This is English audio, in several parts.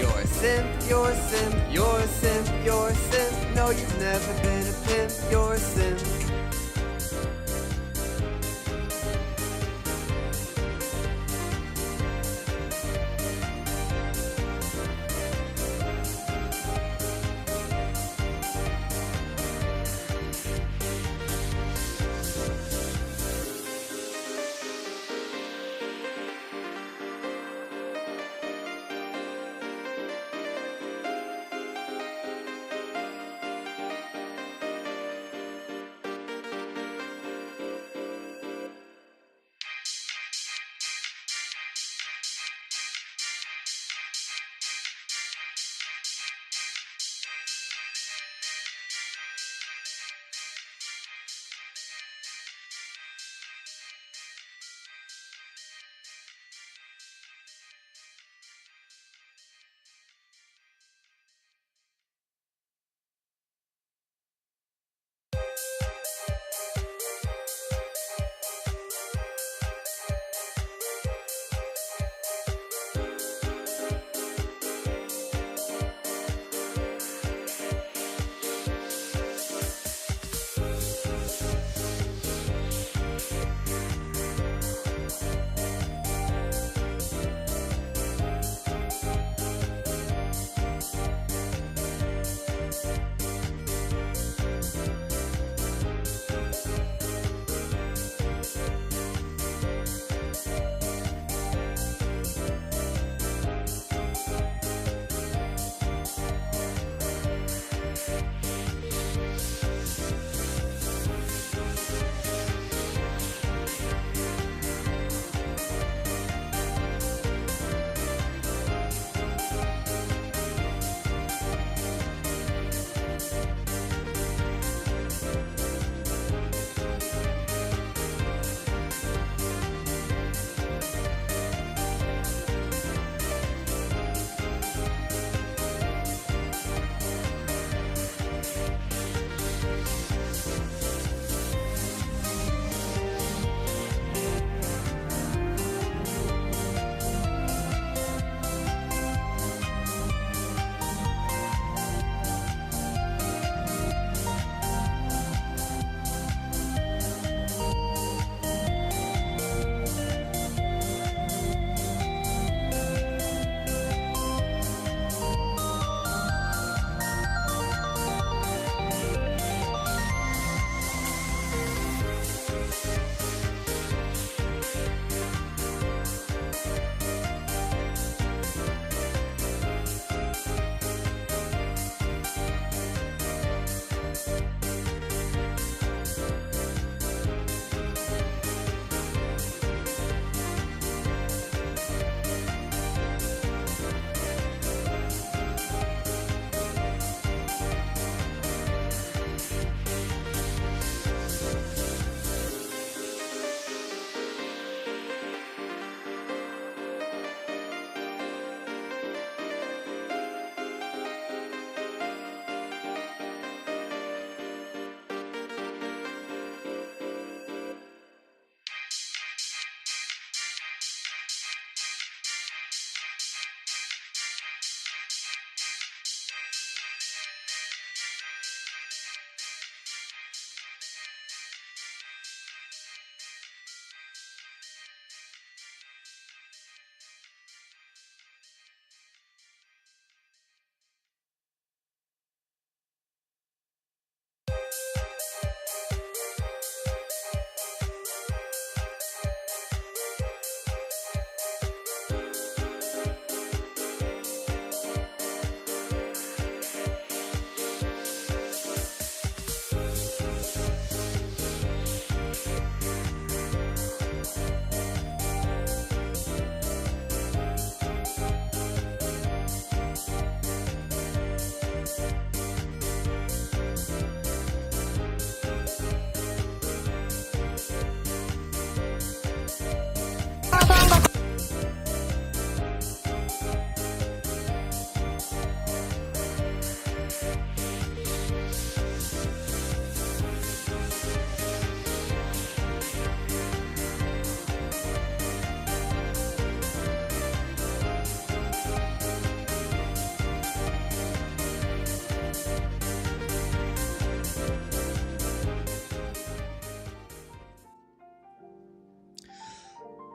You're a simp, you're a simp, you're a simp, you're a simp. No, you've never been a pimp, you're a simp.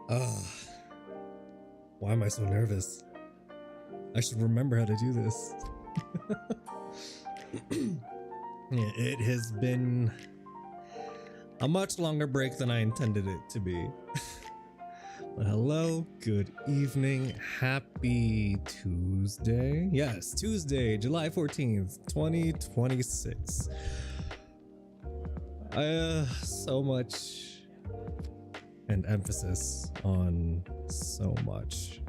Why am I so nervous? I should remember how to do this. It has been a much longer break than I intended it to be. But hello, good evening, happy Tuesday. Yes, Tuesday, July 14th, 2026. So much and emphasis on so much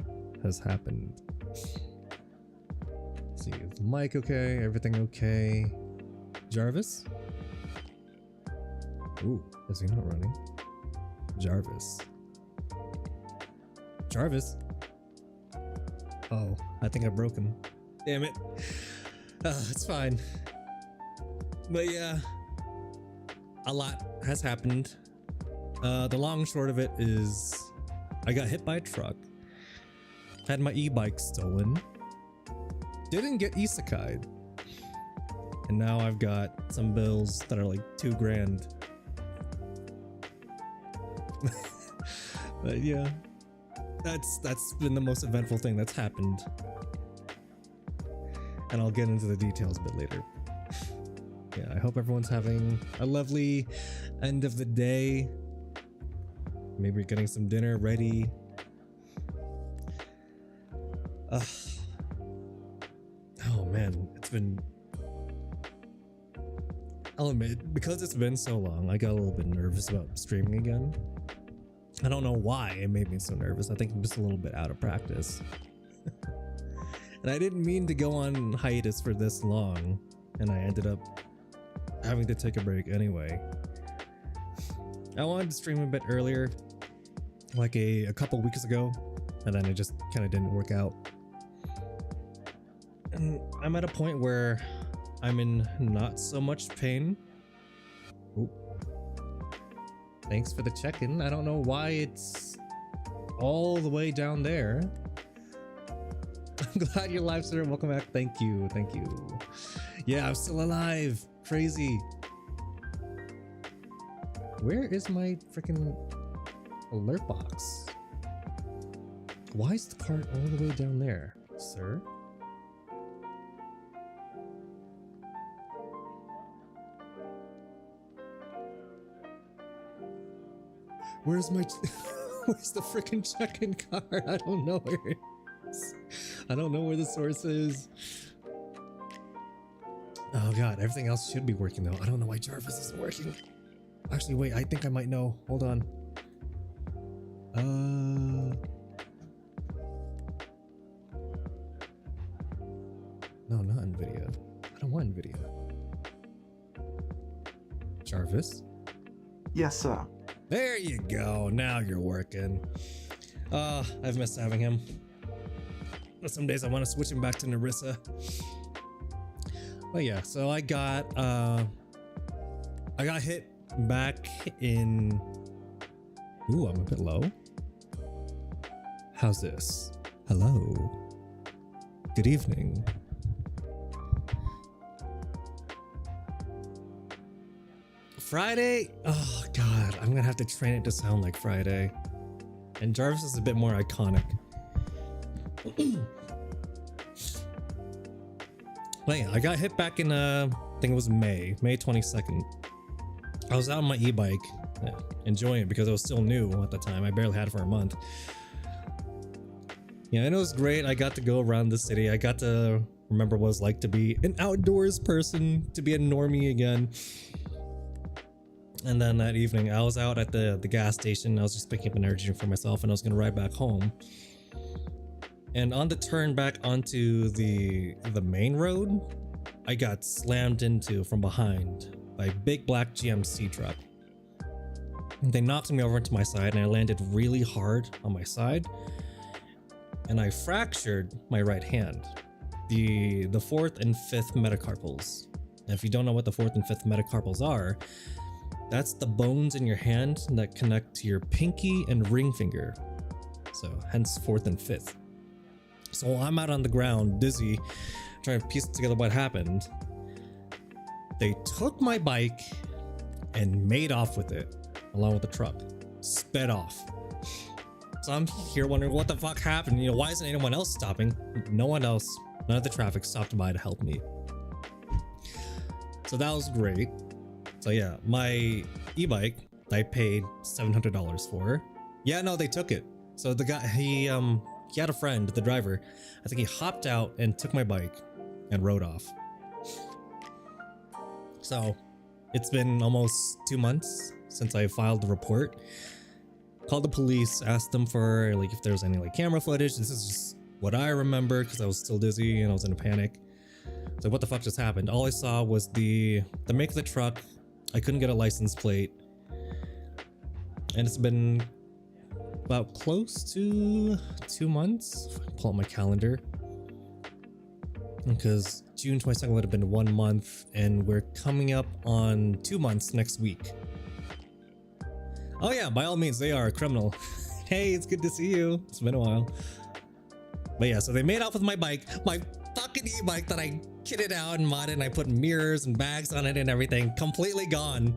has happened. Let's see, is the mic okay? Everything okay? Jarvis? Ooh, is he not running? Jarvis. Jarvis? Oh, I think I broke him. Damn it. It's fine. But yeah, a lot has happened. The long and short of it is I got hit by a truck, had my e-bike stolen, didn't get isekai'd, and now I've got some bills that are like $2,000. But yeah, that's been the most eventful thing that's happened, and I'll get into the details a bit later. Yeah, I hope everyone's having a lovely end of the day. Maybe you're getting some dinner ready. Oh man, it's been... I'll admit, because it's been so long, I got a little bit nervous about streaming again. I don't know why it made me so nervous. I think I'm just a little bit out of practice. And I didn't mean to go on hiatus for this long, and I ended up having to take a break anyway. I wanted to stream a bit earlier, like a couple weeks ago, and then it just kind of didn't work out. And I'm at a point where I'm in not so much pain. Ooh. Thanks for the check-in. I don't know why it's all the way down there. I'm glad you're live, sir. Welcome back. Thank you. Thank you. Yeah, I'm still alive. Crazy. Where is my freaking alert box? Why is the cart all the way down there, sir? Where's my... Where's the freaking check-in card? I don't know where it is. I don't know where the source is. Oh god, everything else should be working though. I don't know why Jarvis isn't working. Actually, wait, I think I might know. Hold on. No, not NVIDIA. I don't want NVIDIA. Jarvis? Yes, sir. There you go. Now you're working. I've missed having him. But some days I want to switch him back to Narissa. But yeah, so I got hit back in... Ooh, I'm a bit low. How's this? Hello. Good evening. Friday? Oh god, I'm gonna have to train it to sound like Friday. And Jarvis is a bit more iconic. But yeah, I got hit back in I think it was May 22nd. I was out on my e-bike, enjoying it because it was still new at the time. I barely had it for a month. Yeah, and it was great. I got to go around the city. I got to remember what it was like to be an outdoors person, to be a normie again. And then that evening, I was out at the gas station. I was just picking up an energy drink for myself, and I was gonna ride back home. And on the turn back onto the main road, I got slammed into from behind by a big black GMC truck. They knocked me over to my side, and I landed really hard on my side, and I fractured my right hand, the 4th and 5th metacarpals. And if you don't know what the 4th and 5th metacarpals are, that's the bones in your hand that connect to your pinky and ring finger. So hence 4th and 5th. So I'm out on the ground, dizzy, trying to piece together what happened. They took my bike and made off with it, along with the truck. Sped off. So I'm here wondering what the fuck happened. You know, why isn't anyone else stopping? No one else, none of the traffic stopped by to help me. So that was great. So yeah, my e-bike I paid $700 for. Yeah, no, they took it. So the guy, he had a friend, the driver. I think he hopped out and took my bike and rode off. So it's been almost 2 months since I filed the report. Called the police, asked them for like if there was any like camera footage. This is just what I remember because I was still dizzy and I was in a panic. So what the fuck just happened? All I saw was the make of the truck. I couldn't get a license plate. And it's been about close to 2 months. If I can pull out my calendar. Because June 22nd would have been 1 month, and we're coming up on 2 months next week. Oh yeah, by all means, they are a criminal. Hey, it's good to see you. It's been a while. But yeah, so they made off with my bike, my fucking e-bike that I kitted out and modded, and I put mirrors and bags on it and everything, completely gone.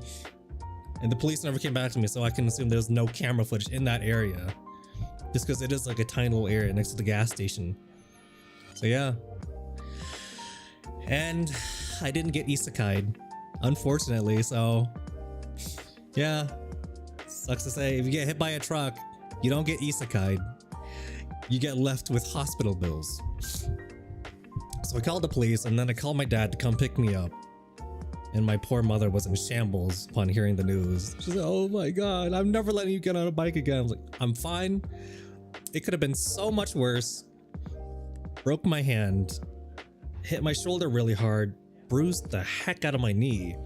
And the police never came back to me, so I can assume there's no camera footage in that area. Just because it is like a tiny little area next to the gas station. So yeah. And I didn't get isekai'd, unfortunately, so yeah. Sucks to say, if you get hit by a truck, you don't get isekai'd. You get left with hospital bills. So I called the police, and then I called my dad to come pick me up. And my poor mother was in shambles upon hearing the news. She's like, oh my god, I'm never letting you get on a bike again. I was like, I'm fine. It could have been so much worse. Broke my hand. Hit my shoulder really hard. Bruised the heck out of my knee.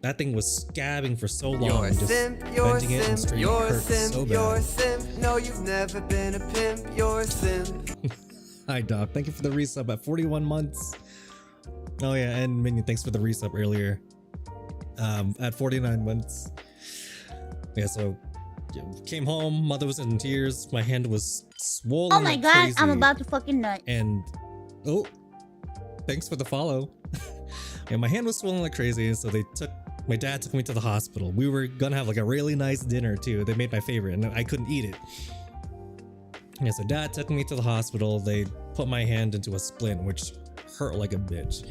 That thing was scabbing for so long. You're And just bending it and straightening it hurt so you're a bad. simp. No, you've never been a pimp. You're a simp. Hi Doc, thank you for the resub at 41 months. Oh yeah, and Minion, thanks for the resub earlier. At 49 months. Yeah, so came home, mother was in tears, my hand was swollen. Oh my like god, crazy, I'm about to fucking nut. And oh, thanks for the follow. Yeah, my hand was swollen like crazy, so my dad took me to the hospital. We were gonna have like a really nice dinner too. They made my favorite, and I couldn't eat it. Yeah, so dad took me to the hospital. They put my hand into a splint, which hurt like a bitch.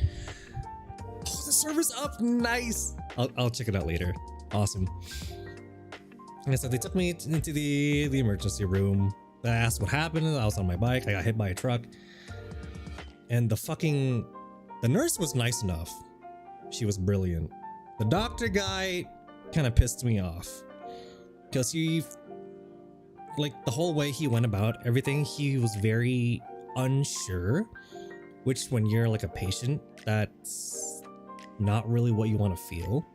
Oh, the server's up, nice. I'll check it out later. Awesome. Yeah, so they took me into the emergency room. I asked what happened. I was on my bike. I got hit by a truck. And the nurse was nice enough. She was brilliant. The doctor guy kind of pissed me off. Because he, like the whole way he went about everything, he was very unsure. Which when you're like a patient, that's not really what you want to feel.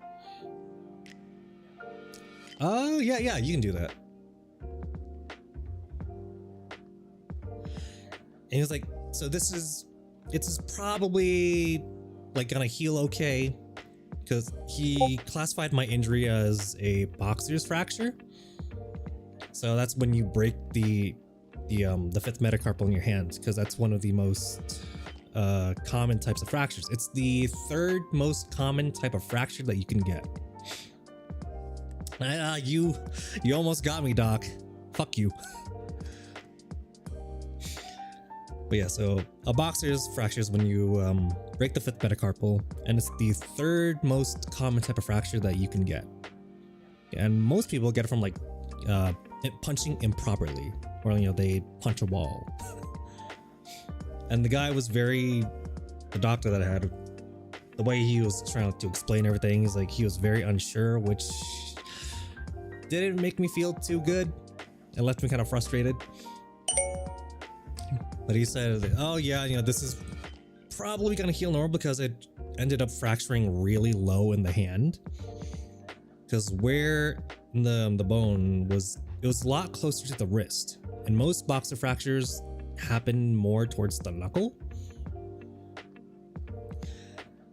Oh, yeah, you can do that. And he was like, so it's probably like gonna heal okay. Because he classified my injury as a boxer's fracture. So that's when you break the fifth metacarpal in your hand, because that's one of the most common types of fractures. It's the third most common type of fracture that you can get. You almost got me, doc. Fuck you. But yeah, so a boxer's fracture is when you break the fifth metacarpal, and it's the third most common type of fracture that you can get. And most people get it from like punching improperly, or they punch a wall. And the guy was the doctor that I had, the way he was trying to explain everything, is like he was very unsure, which didn't make me feel too good. It left me kind of frustrated. But he said, oh yeah, this is probably gonna heal normal because it ended up fracturing really low in the hand. Because where the bone was, it was a lot closer to the wrist. And most boxer fractures happen more towards the knuckle.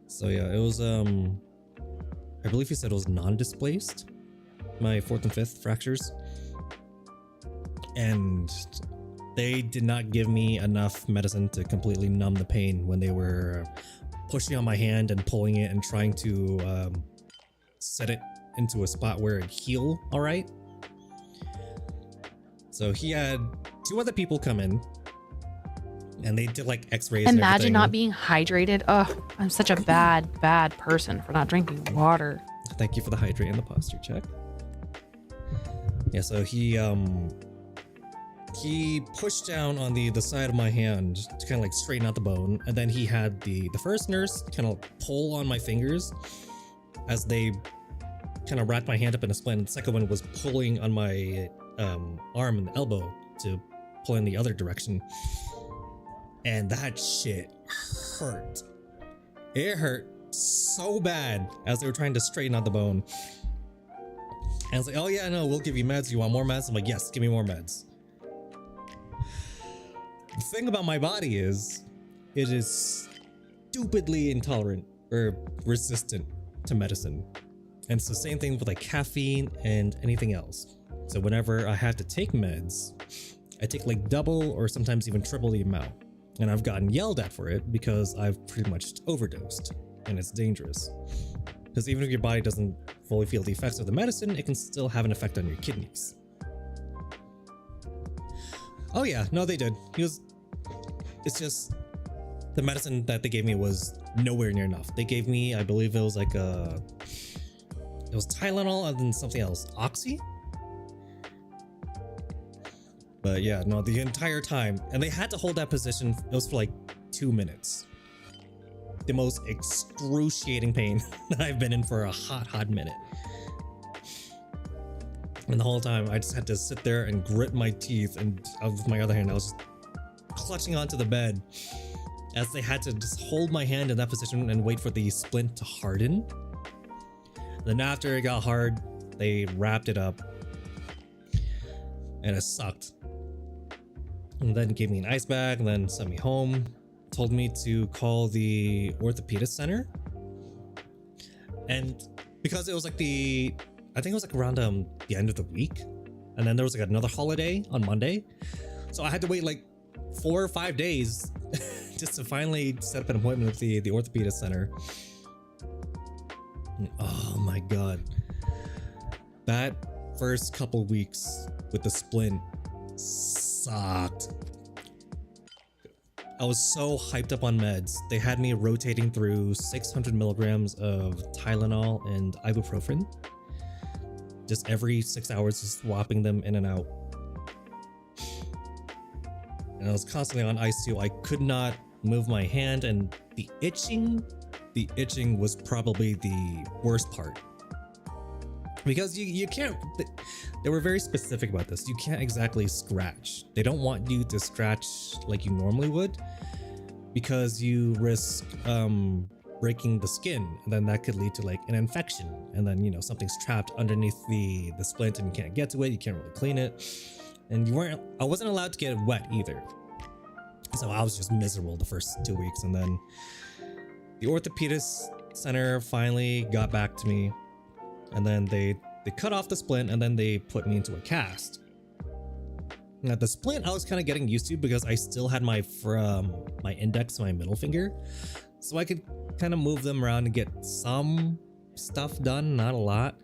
So yeah, it was I believe he said it was non-displaced, my fourth and fifth fractures. And they did not give me enough medicine to completely numb the pain when they were pushing on my hand and pulling it and trying to set it into a spot where it'd heal all right. So he had 2 other people come in, and they did like X-rays. Imagine not being hydrated. Oh, I'm such a bad person for not drinking water. Thank you for the hydrate and the posture check. Yeah, so he pushed down on the side of my hand to kind of like straighten out the bone, and then he had the first nurse kind of pull on my fingers as they kind of wrapped my hand up in a splint. And the second one was pulling on my arm and elbow to pull in the other direction, and that shit hurt. It hurt so bad as they were trying to straighten out the bone. And I was like, oh yeah, no, we'll give you meds. You want more meds? I'm like, yes, give me more meds. The thing about my body is it is stupidly intolerant or resistant to medicine. And it's the same thing with like caffeine and anything else. So whenever I have to take meds, I take like double or sometimes even triple the amount. And I've gotten yelled at for it because I've pretty much overdosed, and it's dangerous. Because even if your body doesn't fully feel the effects of the medicine, it can still have an effect on your kidneys. Oh yeah, no, they did. It's just the medicine that they gave me was nowhere near enough. They gave me, I believe it was like it was Tylenol and then something else, Oxy. But yeah, no, the entire time, and they had to hold that position. It was for like 2 minutes. The most excruciating pain that I've been in for a hot minute. And the whole time I just had to sit there and grit my teeth, and with my other hand I was just clutching onto the bed as they had to just hold my hand in that position and wait for the splint to harden. Then after it got hard, they wrapped it up, and it sucked. And then gave me an ice bag, and then sent me home. Told me to call the orthopedist center. And because it was like I think it was like around the end of the week, and then there was like another holiday on Monday, so I had to wait like 4 or 5 days just to finally set up an appointment with the orthopedist center. And oh my god, that first couple weeks with the splint sucked. I was so hyped up on meds. They had me rotating through 600 milligrams of Tylenol and ibuprofen. Just every 6 hours, just swapping them in and out. And I was constantly on ice too. I could not move my hand, and the itching was probably the worst part. Because you can't, they were very specific about this. You can't exactly scratch. They don't want you to scratch like you normally would, because you risk breaking the skin, and then that could lead to like an infection, and then, you know, something's trapped underneath the splint and you can't get to it, you can't really clean it, and I wasn't allowed to get it wet either. So I was just miserable the first 2 weeks, and then the orthopedist center finally got back to me. And then they cut off the splint, and then they put me into a cast. Now the splint I was kind of getting used to because I still had my index and my middle finger, so I could kind of move them around and get some stuff done, not a lot.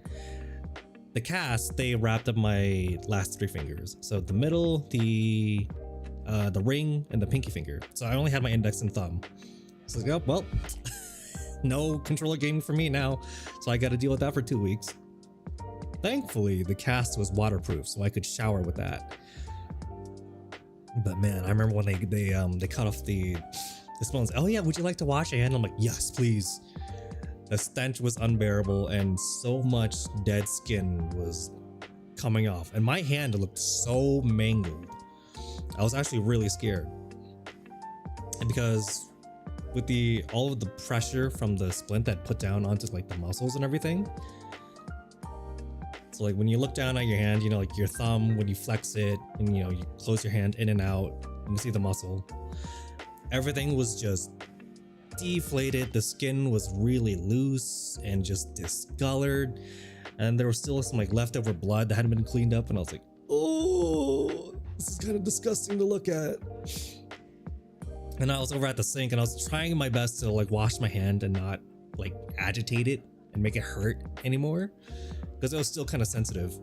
The cast, they wrapped up my last 3 fingers, so the middle, the ring, and the pinky finger. So I only had my index and thumb. So I was like, oh well. No controller gaming for me now, so I got to deal with that for 2 weeks. Thankfully, the cast was waterproof, so I could shower with that. But man, I remember when they cut off the splint. Oh yeah, would you like to wash your hand? I'm like, yes, please. The stench was unbearable, and so much dead skin was coming off, and my hand looked so mangled. I was actually really scared, and because with all of the pressure from the splint that put down onto like the muscles and everything. So like when you look down at your hand, you know, like your thumb, when you flex it and, you know, you close your hand in and out and you see the muscle, everything was just deflated. The skin was really loose and just discolored, and there was still some like leftover blood that hadn't been cleaned up, and I was like, oh, this is kind of disgusting to look at. And I was over at the sink, and I was trying my best to like wash my hand and not like agitate it and make it hurt anymore, because it was still kind of sensitive.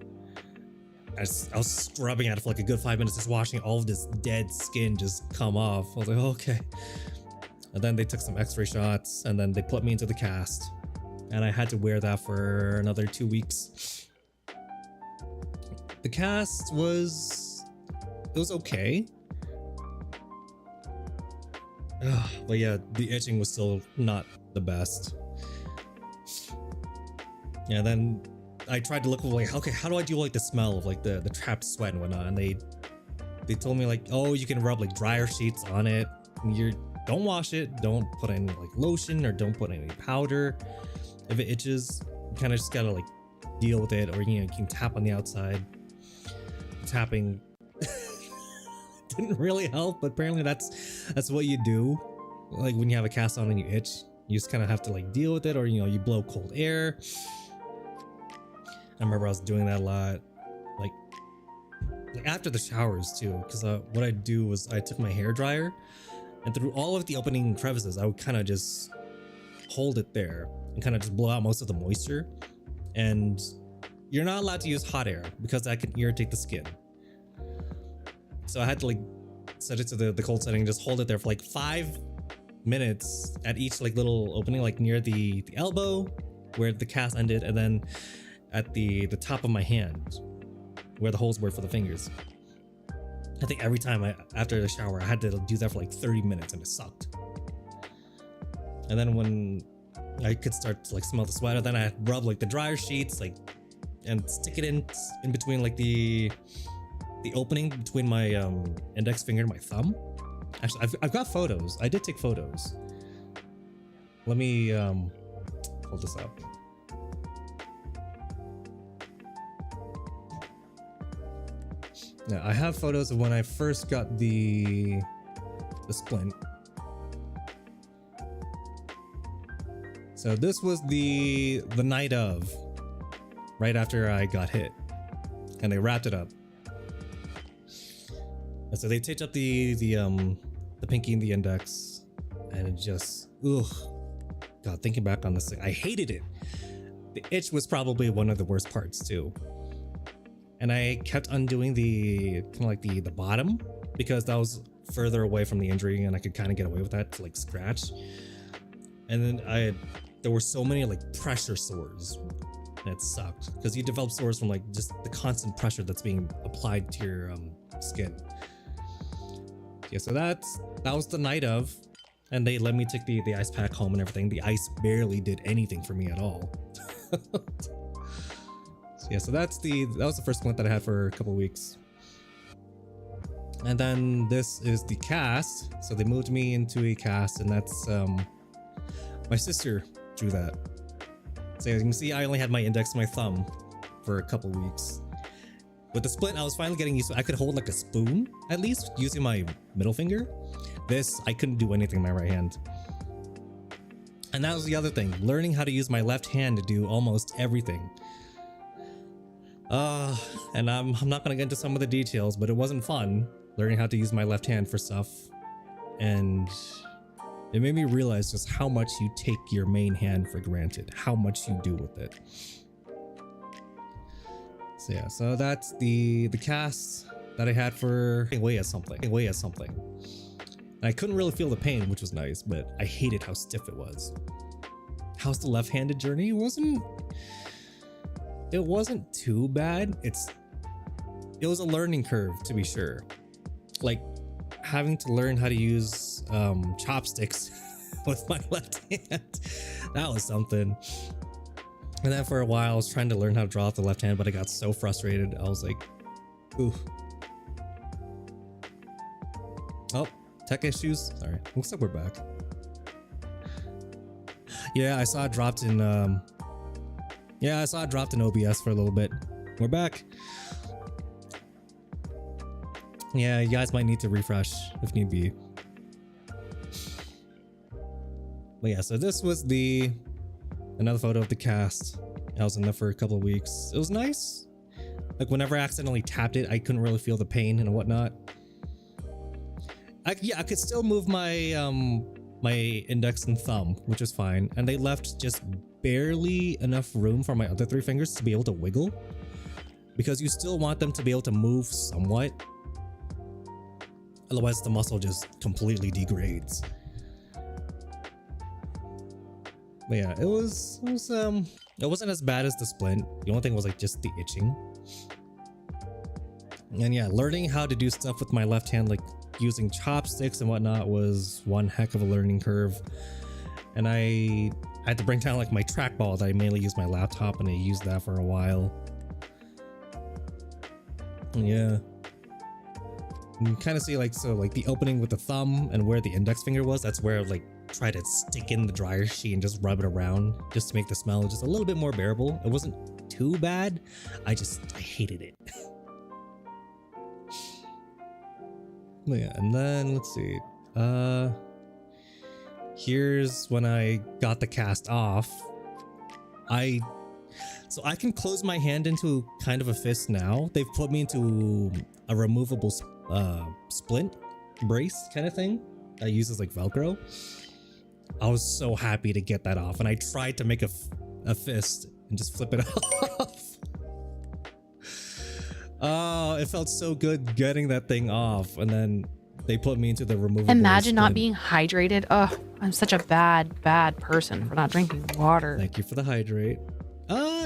I was scrubbing at it for like a good 5 minutes, just watching all of this dead skin just come off. I was like, okay. And then they took some x-ray shots and then they put me into the cast. And I had to wear that for another 2 weeks. The cast was okay. But yeah, the itching was still not the best. Yeah, then I tried to look like, okay, how do I do like the smell of like the trapped sweat and whatnot? And they told me like, oh, you can rub like dryer sheets on it. And don't wash it. Don't put any like lotion or don't put any powder. If it itches, you kind of just gotta like deal with it, or you can tap on the outside. Tapping didn't really help, but apparently that's what you do. Like when you have a cast on and you itch, you just kind of have to like deal with it, or you blow cold air. I remember I was doing that a lot, like after the showers too, because what I do was I took my hair dryer and through all of the opening crevices, I would kind of just hold it there and kind of just blow out most of the moisture. And you're not allowed to use hot air because that can irritate the skin. So I had to like set it to the cold setting and just hold it there for like 5 minutes at each like little opening, like near the elbow where the cast ended, and then at the top of my hand where the holes were for the fingers. I think every time after the shower I had to do that for like 30 minutes and it sucked. And then when I could start to like smell the sweat, then I rub like the dryer sheets like and stick it in between like the opening between my index finger and my thumb. Actually, I've got photos. I did take photos. Let me hold this up. Now I have photos of when I first got the splint. So this was the night of, right after I got hit, and they wrapped it up. And so they taped up the pinky and the index, and it just, ugh. God, thinking back on this thing, I hated it. The itch was probably one of the worst parts too. And I kept undoing the kind of like the bottom because that was further away from the injury and I could kind of get away with that to like scratch. And then there were so many like pressure sores, and it sucked because you develop sores from like just the constant pressure that's being applied to your skin. Yeah, so that was the night of, and they let me take the ice pack home and everything. The ice barely did anything for me at all. So yeah, so that was the first splint that I had for a couple weeks. And then this is the cast. So they moved me into a cast, and that's my sister drew that. So as you can see, I only had my index and my thumb for a couple weeks. With the splint, I was finally getting used to it. I could hold like a spoon, at least, using my middle finger. This, I couldn't do anything with my right hand. And that was the other thing, learning how to use my left hand to do almost everything. And I'm not gonna get into some of the details, but it wasn't fun learning how to use my left hand for stuff. And it made me realize just how much you take your main hand for granted, how much you do with it. So yeah, so that's the cast that I had for away at something. And I couldn't really feel the pain, which was nice, but I hated how stiff it was. How's the left-handed journey? It wasn't too bad. It was a learning curve, to be sure. Like having to learn how to use chopsticks with my left hand. That was something. And then for a while I was trying to learn how to draw with the left hand, but I got so frustrated. I was like, ooh. Oh, tech issues. Sorry, looks like we're back. Yeah, I saw it dropped in OBS for a little bit. We're back. Yeah, you guys might need to refresh if need be. But yeah, so this was another photo of the cast. I was in there for a couple of weeks. It was nice. Like whenever I accidentally tapped it, I couldn't really feel the pain and whatnot. I could still move my my index and thumb, which is fine. And they left just barely enough room for my other 3 fingers to be able to wiggle. because you still want them to be able to move somewhat. Otherwise, the muscle just completely degrades. But yeah, it wasn't as bad as the splint. The only thing was like just the itching. And yeah, learning how to do stuff with my left hand, like using chopsticks and whatnot, was one heck of a learning curve. And I had to bring down like my trackball that I mainly use my laptop, and I used that for a while. Yeah. You kind of see like, so like the opening with the thumb and where the index finger was, that's where I would like try to stick in the dryer sheet and just rub it around just to make the smell just a little bit more bearable. It wasn't too bad. I hated it. Yeah, and then let's see. Here's when I got the cast off. So I can close my hand into kind of a fist now. They've put me into a removable splint brace kind of thing that uses like Velcro. I was so happy to get that off, and I tried to make a fist and just flip it off. Oh, it felt so good getting that thing off, and then they put me into the removable Imagine not splint. being hydrated. Oh, I'm such a bad person for not drinking water. Thank you for the hydrate.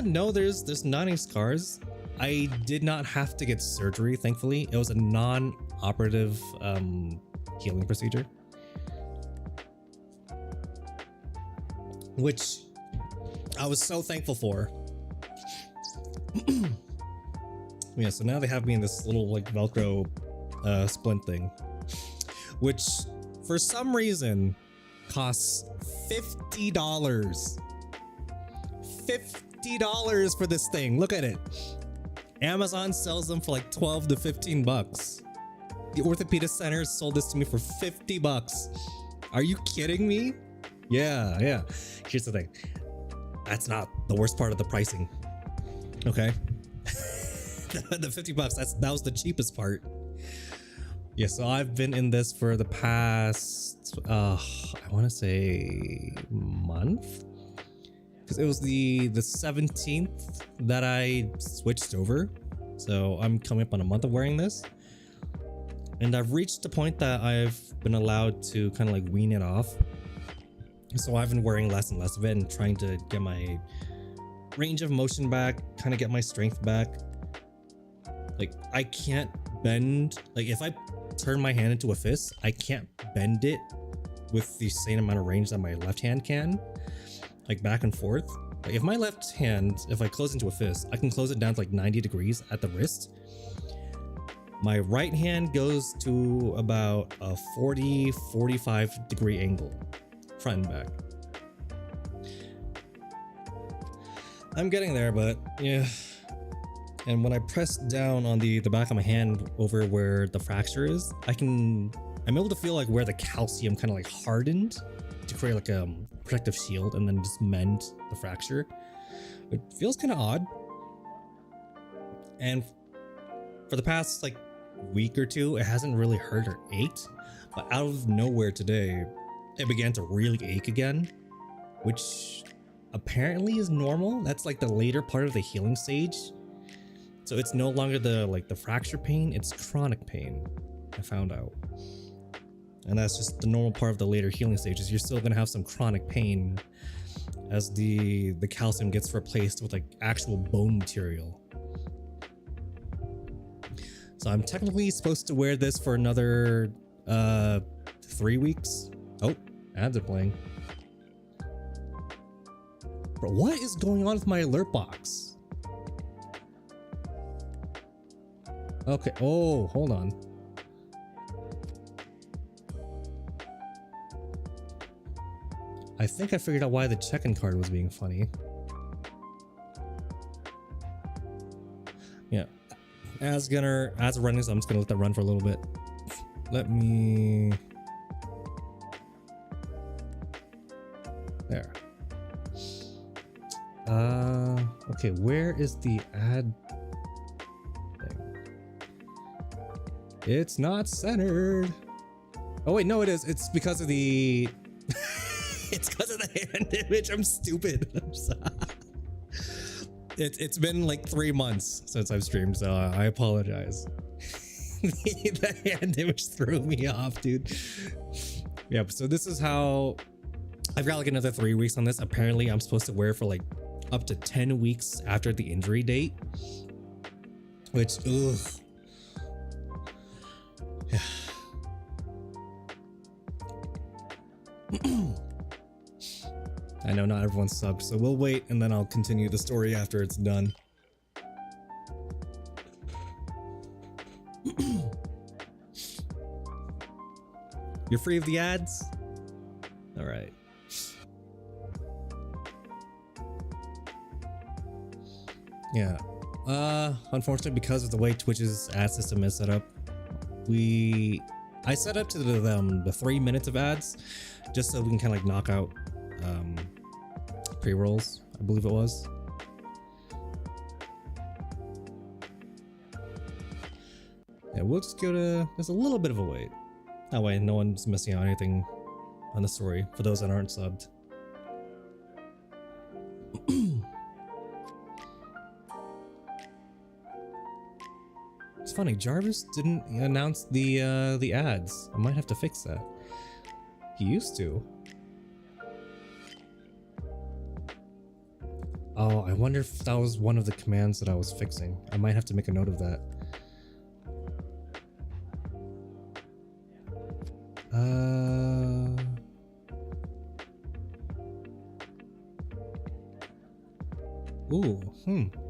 No, there's not any scars. I did not have to get surgery, thankfully. It was a non-operative healing procedure, which I was so thankful for. Yeah, so now they have me in this little like Velcro splint thing, which for some reason costs $50. $50 for this thing. Look at it. Amazon sells them for like 12 to 15 bucks. The orthopedic center sold this to me for 50 bucks. Are you kidding me? Yeah. Here's the thing. That's not the worst part of the pricing. Okay. The 50 bucks, that was the cheapest part. Yeah, so I've been in this for the past, I want to say month? Because it was the 17th that I switched over. So I'm coming up on a month of wearing this. And I've reached a point that I've been allowed to kind of like wean it off. So I've been wearing less and less of it and trying to get my range of motion back, kind of get my strength back. Like I can't bend, like if I turn my hand into a fist, I can't bend it with the same amount of range that my left hand can, like back and forth. Like if my left hand, if I close into a fist, I can close it down to like 90 degrees at the wrist. My right hand goes to about a 40-45 degree angle, front and back. I'm getting there, but yeah. And when I press down on the back of my hand over where the fracture is, I'm able to feel like where the calcium kind of like hardened to create like a protective shield and then just mend the fracture. It feels kind of odd. And for the past like week or two, it hasn't really hurt or ached, but out of nowhere today, it began to really ache again, which apparently is normal. That's like the later part of the healing stage. So it's no longer the fracture pain, it's chronic pain, I found out. And that's just the normal part of the later healing stages. You're still gonna have some chronic pain as the calcium gets replaced with like actual bone material. So I'm technically supposed to wear this for another 3 weeks. Oh, ads are playing. Bro, what is going on with my alert box? Okay, oh, hold on. I think I figured out why the check-in card was being funny. Yeah. As running, so I'm just gonna let that run for a little bit. Let me... There. Okay, where is the ad thing? It's not centered. Oh wait, no it is. It's because of the... It's because of the hand image. I'm stupid. I'm sorry. It's been like 3 months since I've streamed, so I apologize. The hand image threw me off, dude. Yep, so this is how I've got like another 3 weeks on this. Apparently I'm supposed to wear it for like up to 10 weeks after the injury date, which ugh. Yeah. I know not everyone's subbed, so we'll wait and then I'll continue the story after it's done. You're free of the ads? All right. Yeah. Unfortunately, because of the way Twitch's ad system is set up, I set up to the 3 minutes of ads just so we can kind of like knock out pre-rolls, I believe it was. Yeah, we'll just go to, there's a little bit of a wait. That way no one's missing out anything on the story for those that aren't subbed. It's funny, Jarvis didn't announce the ads. I might have to fix that. He used to. Oh, I wonder if that was one of the commands that I was fixing. I might have to make a note of that.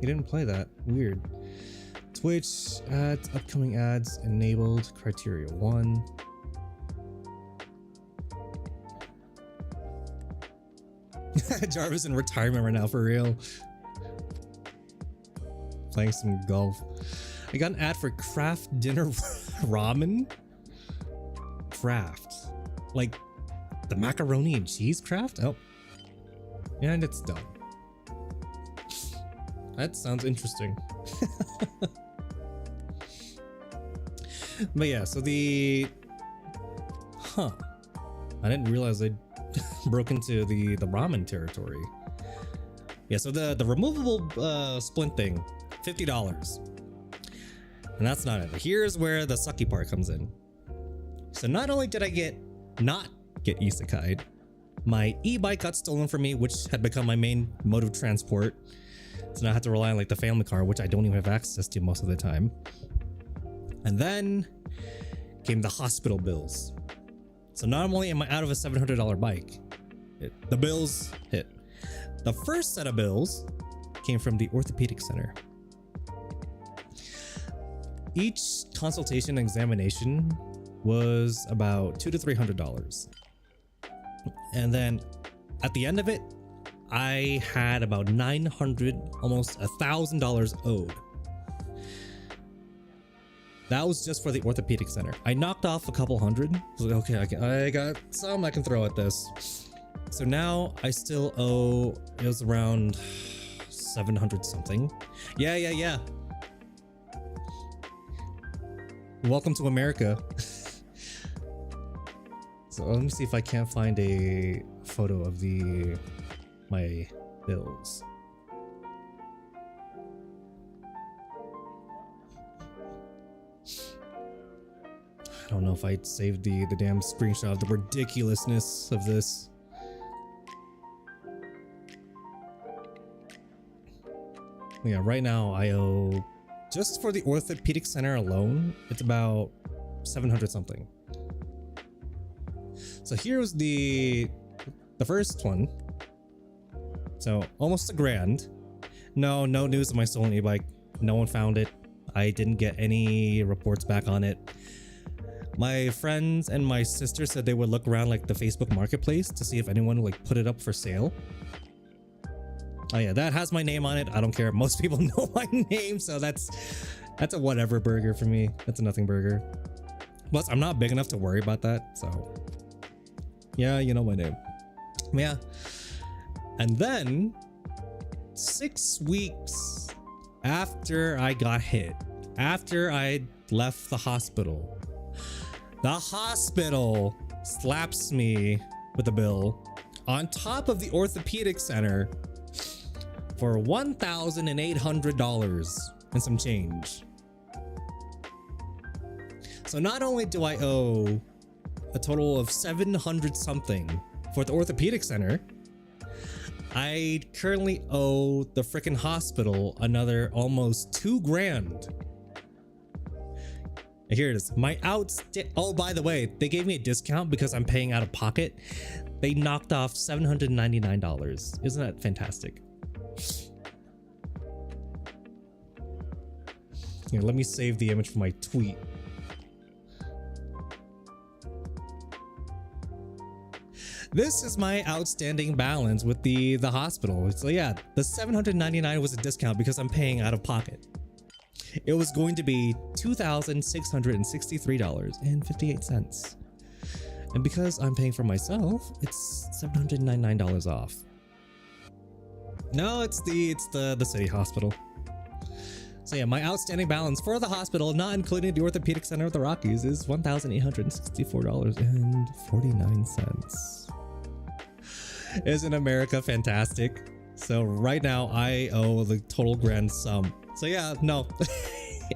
He didn't play that. Weird. Twitch ads, upcoming ads, enabled, criteria 1. Jarvis in retirement right now, for real. Playing some golf. I got an ad for Kraft Dinner Ramen. Kraft. Like the macaroni and cheese Kraft? Oh. And it's done. That sounds interesting. But yeah, so I didn't realize I broke into the ramen territory. Yeah, so the removable splint thing, $50. And that's not it. Here's where the sucky part comes in. So not only did I not get isekai'd, my e-bike got stolen from me, which had become my main mode of transport. So now I have to rely on like the family car, which I don't even have access to most of the time. And then came the hospital bills. So not only am I out of a $700 bike, the bills hit. The first set of bills came from the orthopedic center. Each consultation and examination was about $200 to $300. And then at the end of it, I had about $900, almost $1,000 owed. That was just for the orthopedic center. I knocked off a couple hundred. I was like, okay, I got some I can throw at this. So now I still owe, it was around 700 something. Yeah. Welcome to America. So let me see if I can't find a photo of my bills. I don't know if I saved the damn screenshot of the ridiculousness of this. Yeah, right now I owe, just for the orthopedic center alone, it's about 700 something. So here's the first one. So almost $1,000. No news of my stolen e-bike. No one found it. I didn't get any reports back on it. My friends and my sister said they would look around like the Facebook marketplace to see if anyone would like put it up for sale. Oh yeah, that has my name on it. I don't care. Most people know my name, so that's a whatever burger for me. That's a nothing burger. Plus, I'm not big enough to worry about that, so yeah, you know my name. Yeah. And then 6 weeks after I got hit, after I left the hospital slaps me with a bill on top of the orthopedic center for $1,800 and some change. So not only do I owe a total of 700 something for the orthopedic center, I currently owe the freaking hospital another almost $2,000. And here it is. Oh, by the way, they gave me a discount because I'm paying out of pocket. They knocked off $799. Isn't that fantastic? Here, let me save the image for my tweet. This is my outstanding balance with the hospital. So yeah, the $799 was a discount because I'm paying out of pocket. It was going to be $2,663.58. And because I'm paying for myself, it's $799 off. No, it's the city hospital. So yeah, my outstanding balance for the hospital, not including the orthopedic center of the Rockies, is $1,864.49. Isn't America fantastic? So right now I owe the total grand sum. So yeah, no,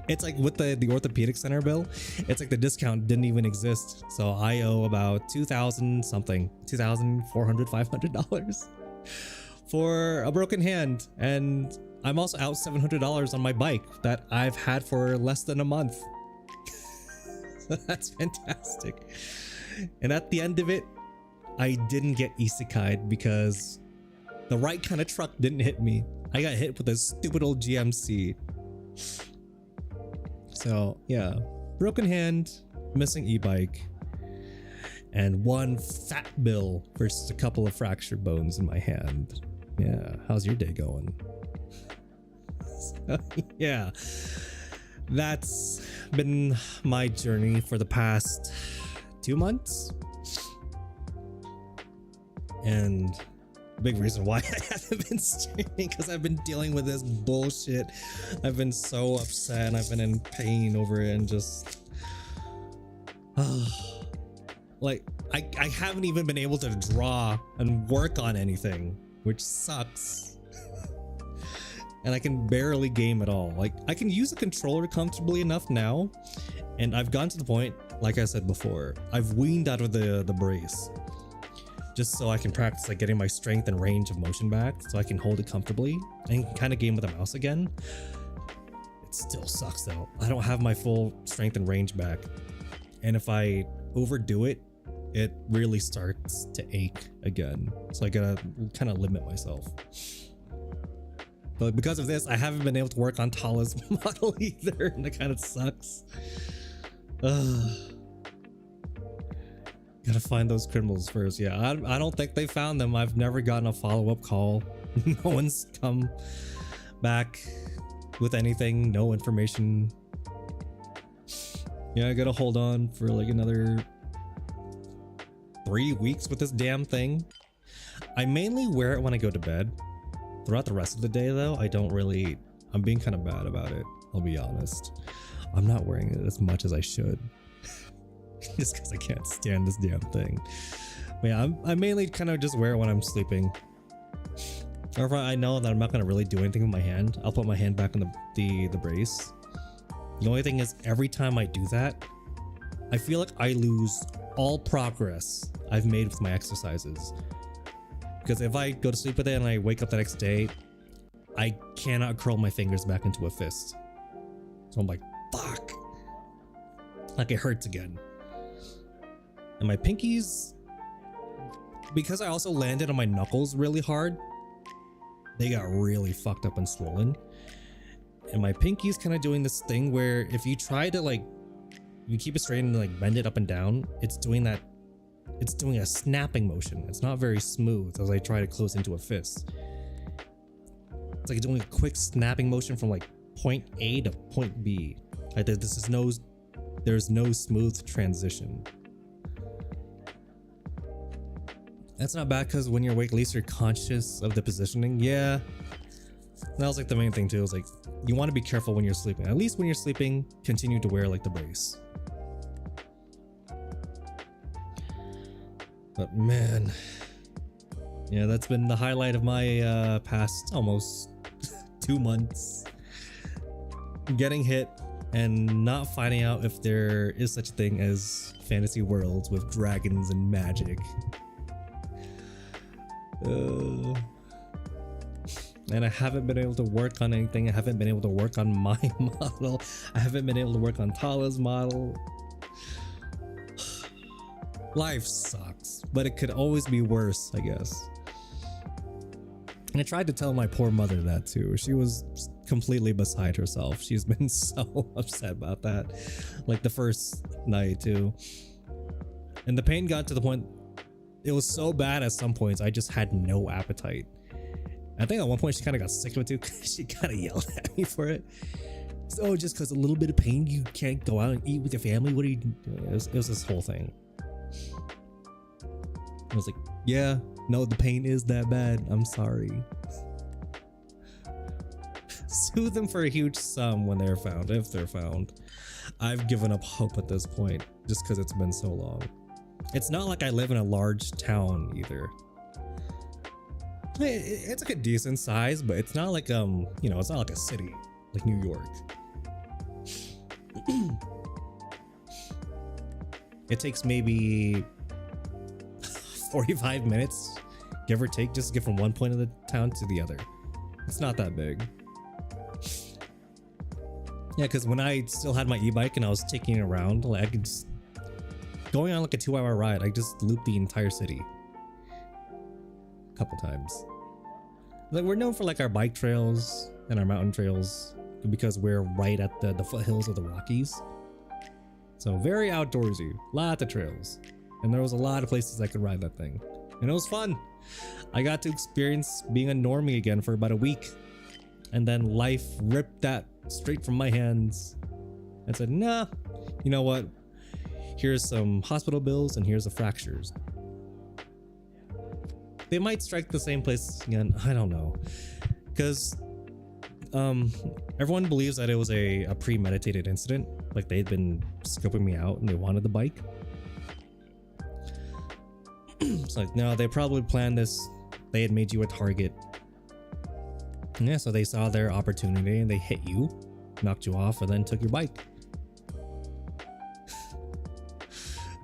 it's like with the orthopedic center bill, it's like the discount didn't even exist. So I owe about $500 for a broken hand. And I'm also out $700 on my bike that I've had for less than a month. So that's fantastic. And at the end of it, I didn't get isekai'd because the right kind of truck didn't hit me. I got hit with a stupid old GMC. So yeah, broken hand, missing e-bike, and one fat bill versus a couple of fractured bones in my hand. Yeah, how's your day going? So, yeah, that's been my journey for the past 2 months. And big reason why I haven't been streaming, because I've been dealing with this bullshit. I've been so upset and I've been in pain over it, and just like I haven't even been able to draw and work on anything, which sucks. And I can barely game at all. Like, I can use a controller comfortably enough now, and I've gotten to the point, like I said before, I've weaned out of the brace, just so I can practice like getting my strength and range of motion back, so I can hold it comfortably and kind of game with the mouse again. It still sucks though. I don't have my full strength and range back, and if I overdo it, it really starts to ache again. So I gotta kind of limit myself. But because of this, I haven't been able to work on Tala's model either, and it kind of sucks. Gotta find those criminals first. Yeah, I don't think they found them. I've never gotten a follow-up call. No one's come back with anything, no information. Yeah, I gotta hold on for like another 3 weeks with this damn thing. I mainly wear it when I go to bed. Throughout the rest of the day though, I don't really, I'm being kind of bad about it, I'll be honest. I'm not wearing it as much as I should. Just because I can't stand this damn thing. But yeah, I mainly kind of just wear it when I'm sleeping. Or if I know that I'm not going to really do anything with my hand, I'll put my hand back in the brace. The only thing is, every time I do that, I feel like I lose all progress I've made with my exercises. Because if I go to sleep with it and I wake up the next day, I cannot curl my fingers back into a fist. So I'm like, fuck. Like it hurts again. And my pinkies, because I also landed on my knuckles really hard, they got really fucked up and swollen. And my pinky's kind of doing this thing where if you try to like, you keep it straight and like bend it up and down, it's doing that. It's doing a snapping motion. It's not very smooth as I try to close into a fist. It's like doing a quick snapping motion from like point A to point B. Like there's no smooth transition. That's not bad because when you're awake, at least you're conscious of the positioning. Yeah, that was like the main thing too. It's like you want to be careful when you're sleeping. At least when you're sleeping, continue to wear like the brace. But man, Yeah, that's been the highlight of my past almost 2 months. Getting hit and not finding out if there is such a thing as fantasy worlds with dragons and magic. And I haven't been able to work on anything. I haven't been able to work on my model. I haven't been able to work on Tala's model. Life sucks, but it could always be worse, I guess. And I tried to tell my poor mother that too. She was completely beside herself. She's been so upset about that. Like the first night too. And the pain got to the point, it was so bad at some points I just had no appetite. I think at one point she kind of got sick of it too. She kind of yelled at me for it. So just because a little bit of pain you can't go out and eat with your family? What are you doing? It was this whole thing. I was like, yeah, no, the pain is that bad. I'm sorry. Sue them for a huge sum when they're found, if they're found. I've given up hope at this point just because it's been so long. It's not like I live in a large town either. It's like a decent size, but it's not like you know, it's not like a city like New York. It takes maybe 45 minutes, give or take, just to get from one point of the town to the other. It's not that big. Yeah, because when I still had my e-bike and I was taking it around, like I could just going on like a 2-hour ride, I just looped the entire city a couple times. Like we're known for like our bike trails and our mountain trails because we're right at the foothills of the Rockies. So very outdoorsy, lots of trails. And there was a lot of places I could ride that thing. And it was fun. I got to experience being a normie again for about a week. And then life ripped that straight from my hands and said, nah, you know what? Here's some hospital bills and here's the fractures. They might strike the same place again. I don't know. Because everyone believes that it was a premeditated incident. Like they'd been scoping me out and they wanted the bike. It's like, no, they probably planned this. They had made you a target. Yeah, so they saw their opportunity and they hit you, knocked you off, and then took your bike.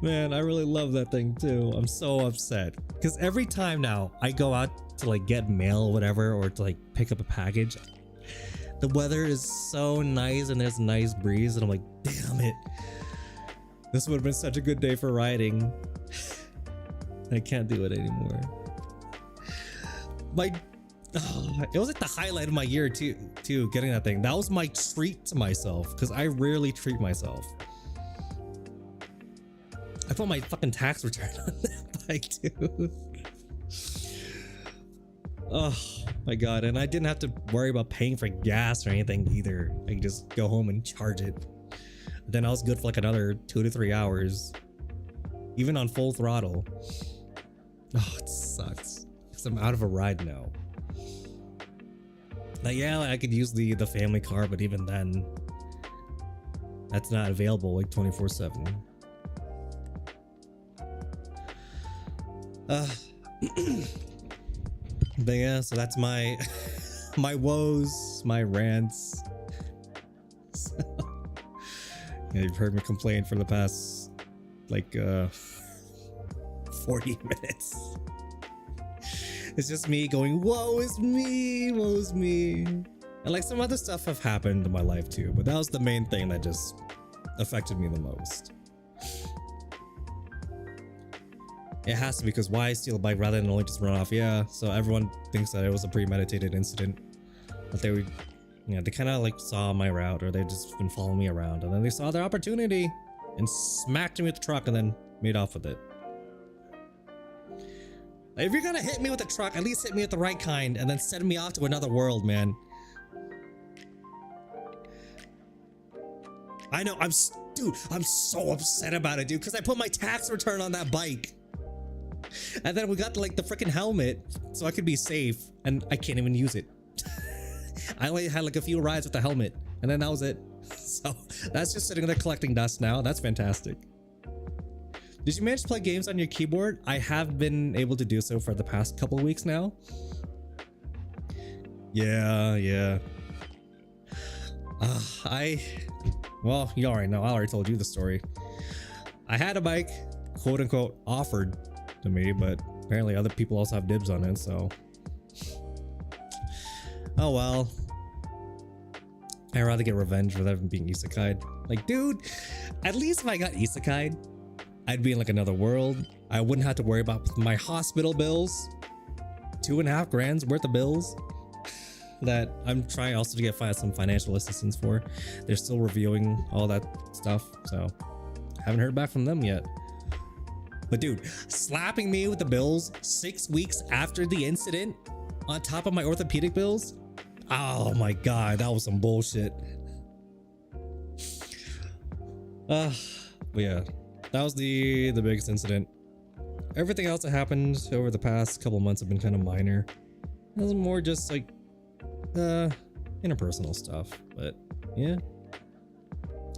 Man, I really love that thing too. I'm so upset because every time now I go out to like get mail or whatever, or to like pick up a package, the weather is so nice and there's a nice breeze and I'm like, damn it, this would have been such a good day for riding. I can't do it anymore. It was like the highlight of my year too, getting that thing. That was my treat to myself because I rarely treat myself. I put my fucking tax return on that bike too. Oh my god, and I didn't have to worry about paying for gas or anything either. I could just go home and charge it. Then I was good for like another 2 to 3 hours, even on full throttle. Oh, it sucks because I'm out of a ride now. Like, yeah, I could use the family car, but even then, that's not available like 24/7. But yeah, so that's my my woes, my rants. So, yeah, you've heard me complain for the past like 40 minutes. It's just me going, woe is me, woe is me. And like some other stuff have happened in my life too, but that was the main thing that just affected me the most. It has to be, because why steal a bike rather than only just run off? Yeah, so everyone thinks that it was a premeditated incident. But they would, you know, they kind of like saw my route, or they just been following me around, and then they saw their opportunity and smacked me with the truck and then made off with it. Like, if you're gonna hit me with a truck, at least hit me with the right kind and then send me off to another world, man. I know, dude, I'm so upset about it, dude, because I put my tax return on that bike. And then we got like the freaking helmet so I could be safe, and I can't even use it. I only had like a few rides with the helmet, and then that was it. So that's just sitting there collecting dust now. That's fantastic. Did you manage to play games on your keyboard? I have been able to do so for the past couple of weeks now. Yeah. Well, you already know. I already told you the story. I had a bike, quote unquote, offered to me, but apparently other people also have dibs on it, so. Oh well. I'd rather get revenge rather than being isekai'd. Like, dude, at least if I got isekai'd, I'd be in like another world. I wouldn't have to worry about my hospital bills. 2.5 grand's worth of bills that I'm trying also to get some financial assistance for. They're still reviewing all that stuff, so haven't heard back from them yet. But dude, slapping me with the bills 6 weeks after the incident on top of my orthopedic bills? Oh my god, that was some bullshit. But yeah, that was the biggest incident. Everything else that happened over the past couple months have been kind of minor. It was more just like interpersonal stuff, but yeah.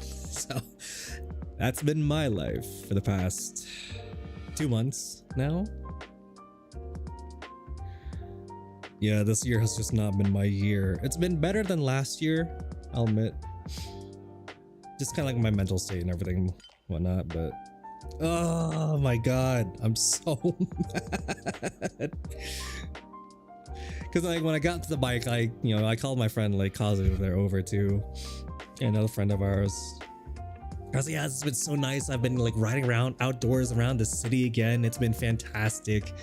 So that's been my life for the past 2 months now. Yeah, this year has just not been my year. It's been better than last year, I'll admit. Just kind of like my mental state and everything, whatnot, but oh my god, I'm so mad. Cause like when I got to the bike, I called my friend like Kazu there over too, and another friend of ours. I was like, yeah, it's been so nice. I've been like riding around outdoors around the city again. It's been fantastic.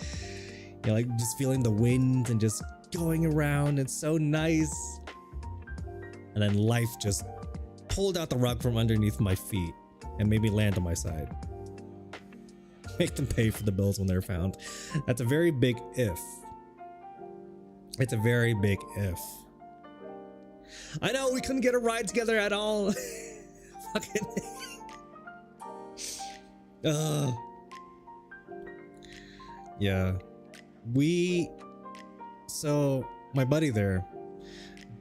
You know, like just feeling the wind and just going around. It's so nice. And then life just pulled out the rug from underneath my feet and made me land on my side. Make them pay for the bills when they're found. That's a very big if. It's a very big if. I know we couldn't get a ride together at all. Fucking. Yeah. So my buddy there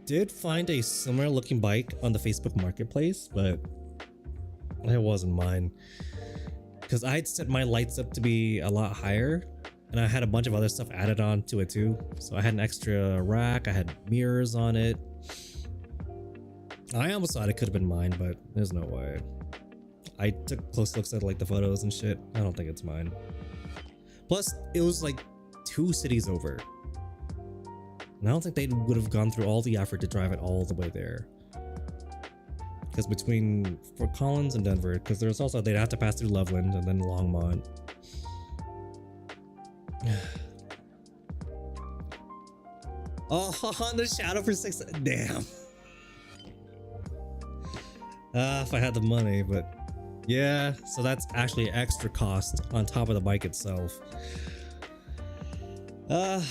did find a similar looking bike on the Facebook marketplace, but it wasn't mine because I had set my lights up to be a lot higher and I had a bunch of other stuff added on to it too. So I had an extra rack, I had mirrors on it. I almost thought it could have been mine, but there's no way. I took close looks at like the photos and shit. I don't think it's mine. Plus, it was like 2 cities over. And I don't think they would have gone through all the effort to drive it all the way there. Because between Fort Collins and Denver, because there's also, they'd have to pass through Loveland and then Longmont. Oh, on the shadow for 6. Damn. If I had the money, but yeah, so that's actually extra cost on top of the bike itself. I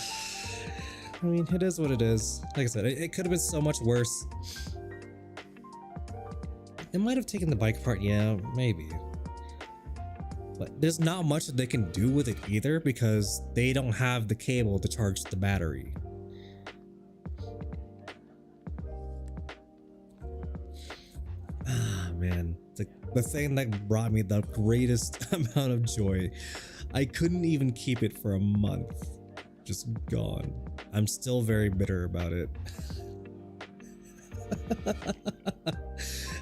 mean, it is what it is. Like I said, it could have been so much worse. It might have taken the bike apart, yeah, maybe. But there's not much that they can do with it either because they don't have the cable to charge the battery. Ah, man. The thing that brought me the greatest amount of joy. I couldn't even keep it for a month. Just gone. I'm still very bitter about it.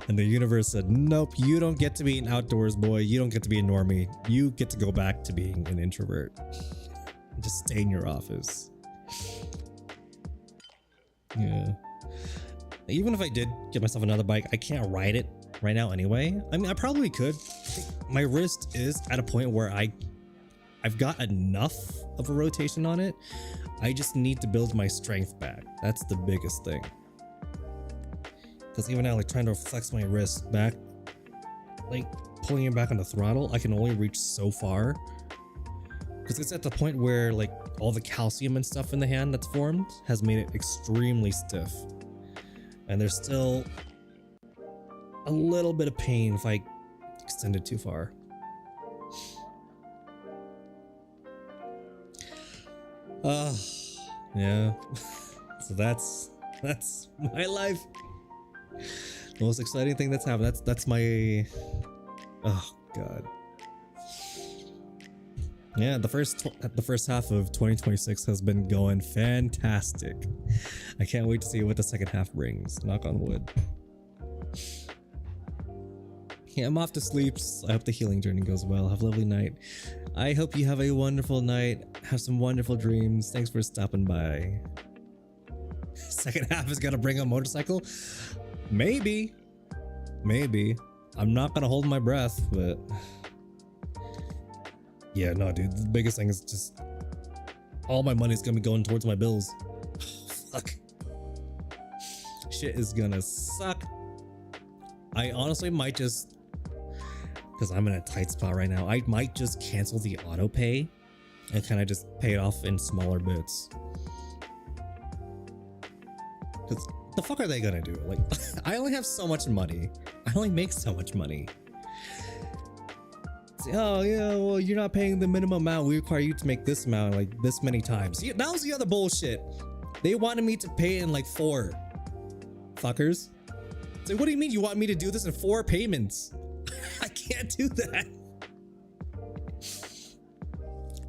And the universe said, nope, you don't get to be an outdoors boy. You don't get to be a normie. You get to go back to being an introvert. Just stay in your office. Yeah. Even if I did get myself another bike, I can't ride it right now anyway. I mean, I probably could. My wrist is at a point where I've got enough of a rotation on it. I just need to build my strength back. That's the biggest thing. Because even now, like trying to flex my wrist back, like pulling it back on the throttle, I can only reach so far. Because it's at the point where like all the calcium and stuff in the hand that's formed has made it extremely stiff. And there's still a little bit of pain if I extend it too far. Yeah. So that's my life. The most exciting thing that's happened. That's my, oh god. Yeah, the first half of 2026 has been going fantastic. I can't wait to see what the second half brings. Knock on wood. Yeah, I'm off to sleep. I hope the healing journey goes well. Have a lovely night. I hope you have a wonderful night. Have some wonderful dreams. Thanks for stopping by. Second half is gonna bring a motorcycle? Maybe. I'm not gonna hold my breath, but yeah, no, dude. The biggest thing is just all my money's gonna be going towards my bills. Fuck. Shit is gonna suck. I honestly might just, because I'm in a tight spot right now, I might just cancel the auto pay and kind of just pay it off in smaller bits. Because the fuck are they gonna do? Like, I only have so much money. I only make so much money. Say, oh yeah, well, you're not paying the minimum amount. We require you to make this amount like this many times. See, that was the other bullshit. They wanted me to pay in like 4. Fuckers. So what do you mean you want me to do this in 4 payments? I can't do that.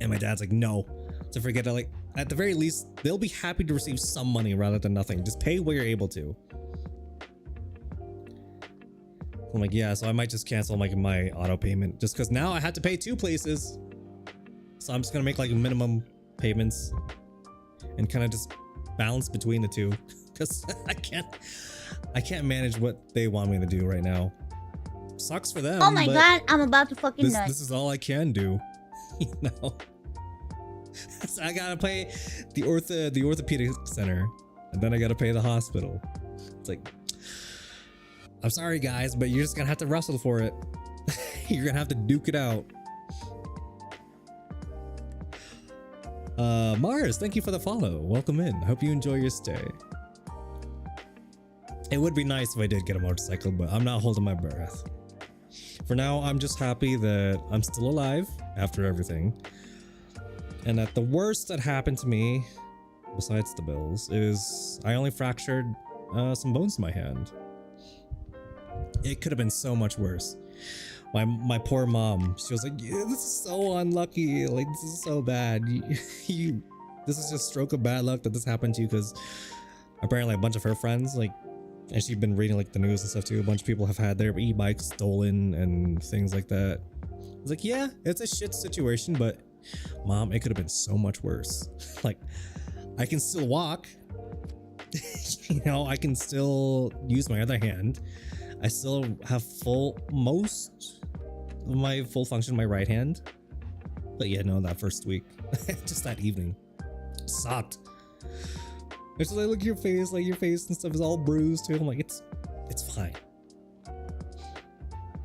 And my dad's like, no. So forget it. Like, at the very least, they'll be happy to receive some money rather than nothing. Just pay what you're able to. I'm like, yeah, so I might just cancel like my auto payment just because now I had to pay 2 places. So I'm just gonna make like minimum payments and kind of just balance between the 2 because I can't manage what they want me to do right now. Sucks for them. Oh my god, I'm about to fucking die. This is all I can do. You know? So I gotta pay the orthopedic center, and then I gotta pay the hospital. It's like, I'm sorry guys, but you're just gonna have to wrestle for it. You're gonna have to duke it out. Mars, thank you for the follow. Welcome in. Hope you enjoy your stay. It would be nice if I did get a motorcycle, but I'm not holding my breath. For now, I'm just happy that I'm still alive after everything. And that the worst that happened to me, besides the bills, is I only fractured some bones in my hand. It could have been so much worse. My poor mom, she was like, yeah, this is so unlucky. Like, this is so bad. This is just stroke of bad luck that this happened to you, because apparently a bunch of her friends, like, and she'd been reading like the news and stuff too, a bunch of people have had their e-bikes stolen and things like that. I was like, yeah, it's a shit situation, but mom, it could have been so much worse. Like, I can still walk. You know, I can still use my other hand. I still have most of my full function in my right hand. But yeah, no, that first week, just that evening, sucked. It's like, look at your face, like your face and stuff is all bruised too. I'm like, it's fine.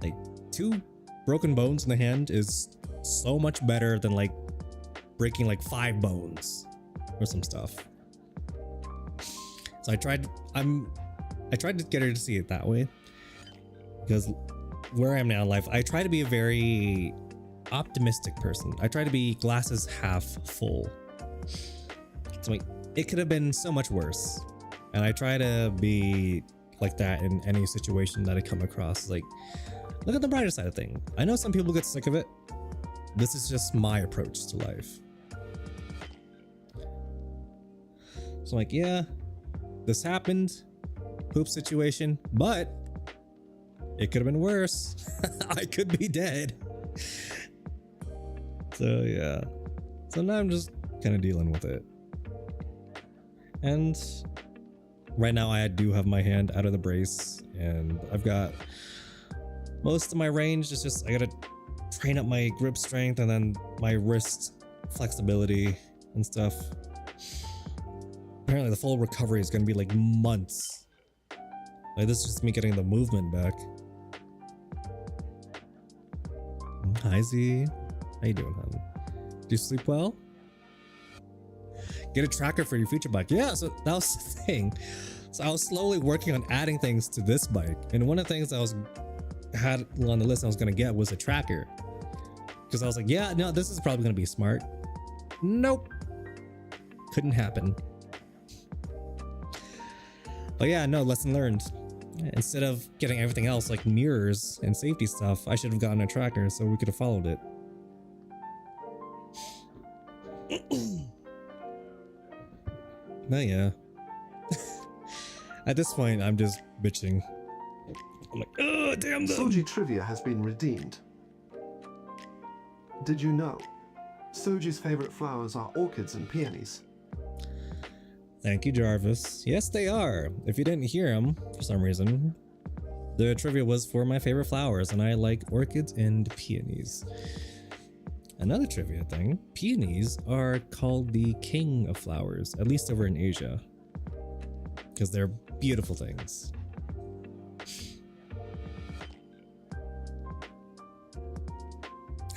Like 2 broken bones in the hand is so much better than like breaking like 5 bones or some stuff. So I tried to get her to see it that way, because where I am now in life, I try to be a very optimistic person. I try to be glasses half full. So like, it could have been so much worse, and I try to be like that in any situation that I come across. Like, look at the brighter side of things. I know some people get sick of it. This is just my approach to life. So I'm like, yeah, this happened, poop situation, but it could have been worse. I could be dead. So yeah, so now I'm just kind of dealing with it. And right now I do have my hand out of the brace, and I've got most of my range. It's just I gotta train up my grip strength and then my wrist flexibility and stuff. Apparently the full recovery is gonna be like months. Like, this is just me getting the movement back. Hi Z, how you doing, hon? Do you sleep well? Get a tracker for your future bike. Yeah, so that was the thing. So I was slowly working on adding things to this bike, and one of the things I had on the list I was gonna get was a tracker, because I was like, yeah, no, this is probably gonna be smart. Nope, couldn't happen. But yeah, no, lesson learned. Instead of getting everything else like mirrors and safety stuff, I should have gotten a tracker so we could have followed it. But yeah. At this point, I'm just bitching. I'm like, oh, damn them. Soji trivia has been redeemed. Did you know? Soji's favorite flowers are orchids and peonies. Thank you, Jarvis. Yes, they are. If you didn't hear him, for some reason, the trivia was for my favorite flowers, and I like orchids and peonies. Another trivia thing, peonies are called the king of flowers, at least over in Asia, because they're beautiful things.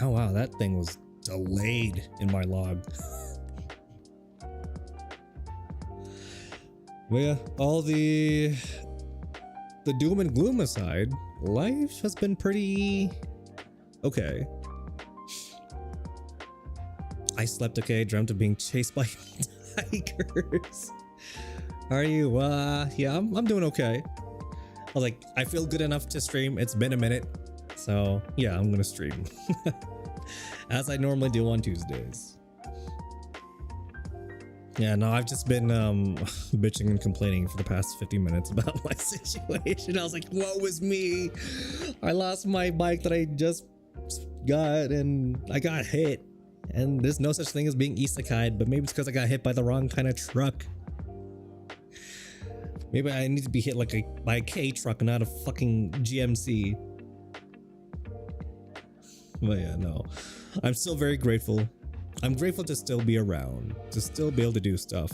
Oh wow, that thing was delayed in my log. But yeah, all the doom and gloom aside, life has been pretty okay. I slept okay, dreamt of being chased by tigers. How are you? Yeah, I'm doing okay. I was like, I feel good enough to stream. It's been a minute. So yeah, I'm gonna stream. As I normally do on Tuesdays. Yeah, no, I've just been bitching and complaining for the past 50 minutes about my situation. I was like, woe is me. I lost my bike that I just got and I got hit. And there's no such thing as being isekai'd, but maybe it's because I got hit by the wrong kind of truck. Maybe I need to be hit like by a K truck and not a fucking GMC. But yeah, no. I'm still very grateful. I'm grateful to still be around, to still be able to do stuff.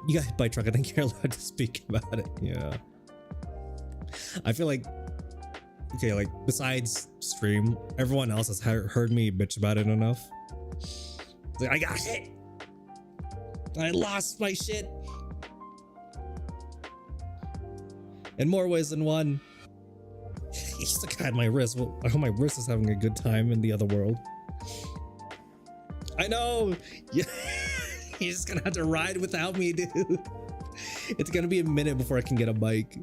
You got hit by a truck, I think you're allowed to speak about it. Yeah. I feel like, okay, like besides stream, everyone else has heard me bitch about it enough. Like, I got hit. I lost my shit. In more ways than one. He's the guy at my wrist. Well, I hope my wrist is having a good time in the other world. I know. Yeah. You're just gonna have to ride without me, dude. It's gonna be a minute before I can get a bike.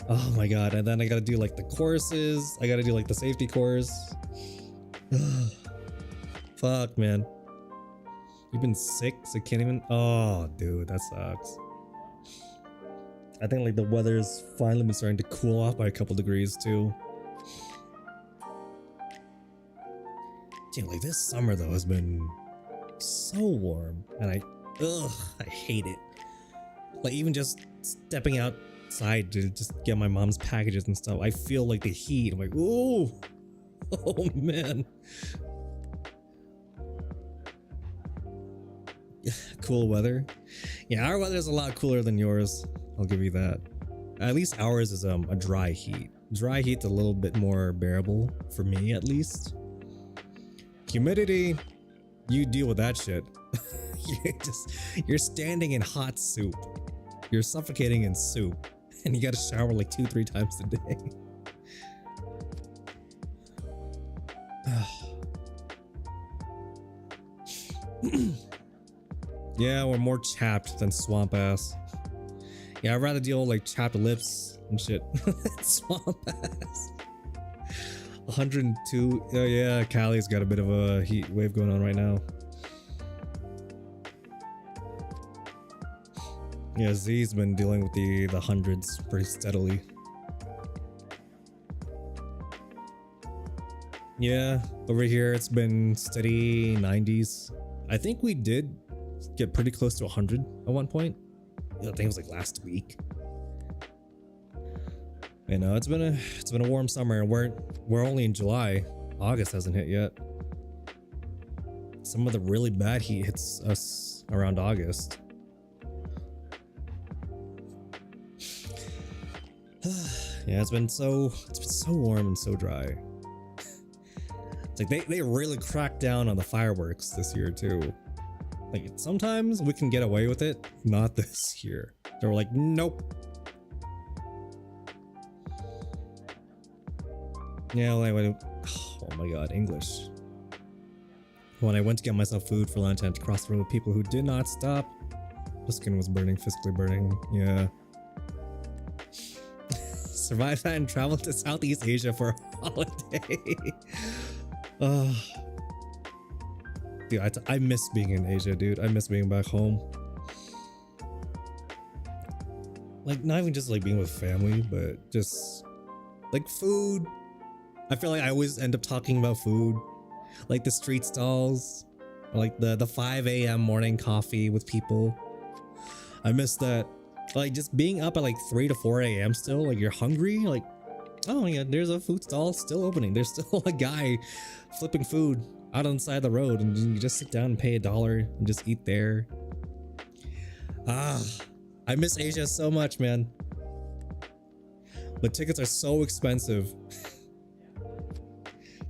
Oh my god. And then I gotta do like the courses. I gotta do like the safety course. Fuck, man. You've been sick, so can't even. Oh, dude, that sucks. I think like the weather's finally been starting to cool off by a couple degrees too. Dude, like this summer though has been so warm, and I hate it. Like even just stepping outside to just get my mom's packages and stuff, I feel like the heat. I'm like, ooh, oh man. Cool weather. Yeah, our weather is a lot cooler than yours. I'll give you that. At least ours is a dry heat. Dry heat's a little bit more bearable for me, at least. Humidity, you deal with that shit. You're standing in hot soup. You're suffocating in soup, and you gotta shower like 2-3 times a day. Yeah, we're more chapped than swamp ass. Yeah, I'd rather deal with like chapped lips and shit. Swamp ass. 102. Oh yeah, Cali's got a bit of a heat wave going on right now. Yeah, Z's been dealing with the hundreds pretty steadily. Yeah, over here it's been steady 90s. I think we did get pretty close to 100 at one point. I think it was like last week. You know, it's been a warm summer, and we're only in July. August hasn't hit yet. Some of the really bad heat hits us around August. Yeah, it's been so warm and so dry. It's like they really cracked down on the fireworks this year too. Like sometimes we can get away with it, not this year. They were like, nope. Yeah, like, oh my god, English. When I went to get myself food for lunch, I had to cross the road with people who did not stop. My skin was burning, physically burning. Yeah. Survive that and travel to Southeast Asia for a holiday. Uh, dude, I miss being in Asia, dude. I miss being back home. Like, not even just like being with family, but just like food. I feel like I always end up talking about food, like the street stalls, or like the 5 a.m. morning coffee with people. I miss that. Like just being up at like 3 to 4 a.m. still, like you're hungry, like, oh yeah, there's a food stall still opening. There's still a guy flipping food out on the side of the road, and you just sit down and pay $1 and just eat there. I miss Asia so much, man. But tickets are so expensive.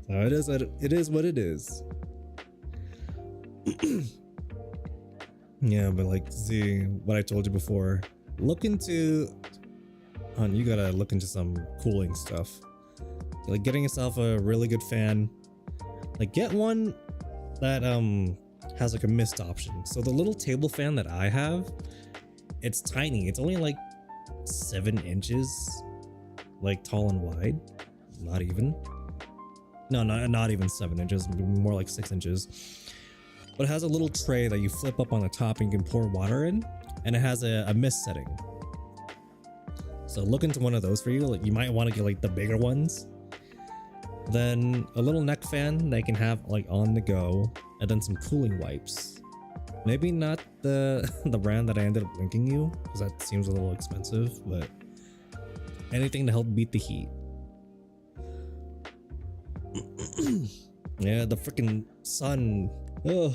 So it is what it is. Yeah, but like, see what I told you before. Look into, you gotta look into some cooling stuff. Like getting yourself a really good fan. Like get one that has like a mist option. So the little table fan that I have, it's tiny. It's only like 7 inches, like tall and wide. Not even. No, not even 7 inches. More like 6 inches. But it has a little tray that you flip up on the top and you can pour water in, and it has a mist setting. So look into one of those for you. Like you might want to get like the bigger ones. Then a little neck fan that you can have like on the go, and then some cooling wipes. Maybe not the brand that I ended up linking you, because that seems a little expensive, but anything to help beat the heat. Yeah, the freaking sun. Ugh.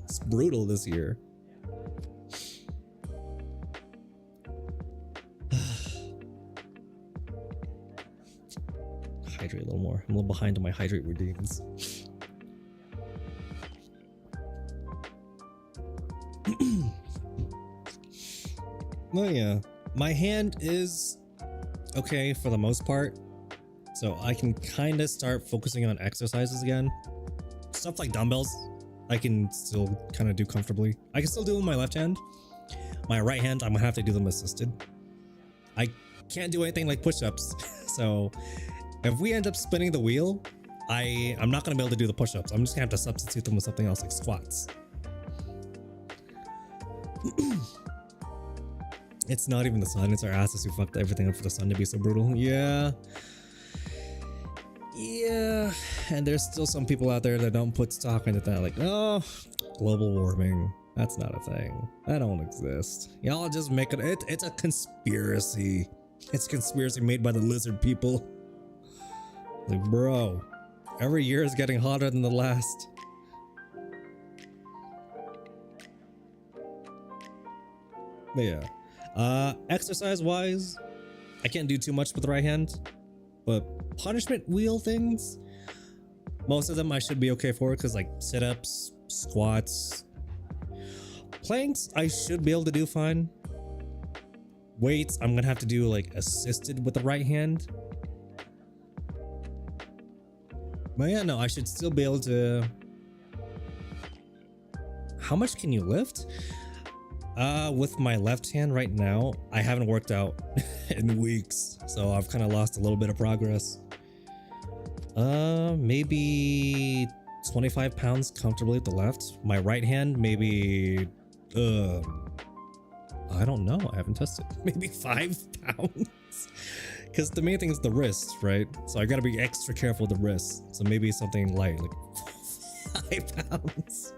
It's brutal this year. Hydrate a little more. I'm a little behind on my hydrate routines. Oh yeah, my hand is okay for the most part, so I can kind of start focusing on exercises again. Stuff like dumbbells, I can still kind of do comfortably. I can still do it with my left hand. My right hand, I'm gonna have to do them assisted. I can't do anything like push-ups, so if we end up spinning the wheel, I'm not gonna be able to do the push-ups. I'm just gonna have to substitute them with something else like squats. It's not even the sun, it's our asses who fucked everything up for the sun to be so brutal. Yeah, and there's still some people out there that don't put stock into that, like, oh, global warming, that's not a thing, that don't exist. Y'all just make it, it's a conspiracy. It's a conspiracy made by the lizard people. Like, bro, every year is getting hotter than the last. But yeah, exercise wise, I can't do too much with the right hand, but punishment wheel things, most of them I should be okay for, because like sit-ups, squats, planks I should be able to do fine. Weights I'm gonna have to do like assisted with the right hand. But yeah, no, I should still be able to. How much can you lift? With my left hand right now, I haven't worked out in weeks, so I've kind of lost a little bit of progress. Maybe 25 pounds comfortably with the left. My right hand, maybe, I don't know, I haven't tested. Maybe 5 pounds. Because the main thing is the wrist, right? So I gotta be extra careful with the wrist. So maybe something light, like 5 pounds.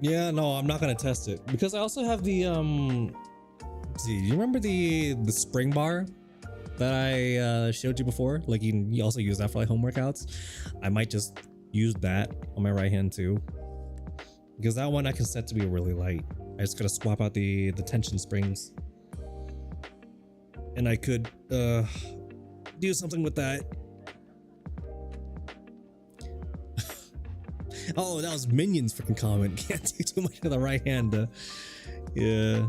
Yeah, no, I'm not gonna test it because I also have the see, you remember the spring bar that I showed you before? Like you can also use that for like home workouts. I might just use that on my right hand too, because that one I can set to be really light. I just gotta swap out the tension springs, and I could do something with that. Oh, that was Minion's freaking comment. Can't do too much with the right hand. Yeah.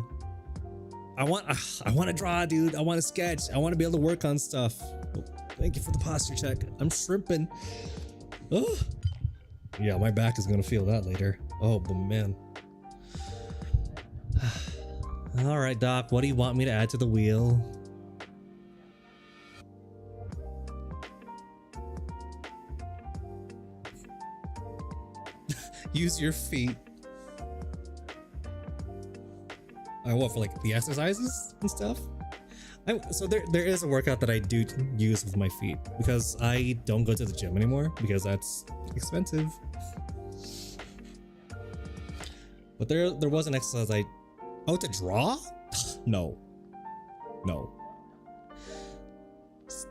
I want to draw, dude. I want to sketch. I want to be able to work on stuff. Oh, thank you for the posture check. I'm shrimping. Oh. Yeah, my back is gonna feel that later. Oh, but man. All right, Doc, what do you want me to add to the wheel? Use your feet. I what, for like the exercises and stuff? So there is a workout that I do use with my feet because I don't go to the gym anymore because that's expensive. But there was an exercise to draw? No.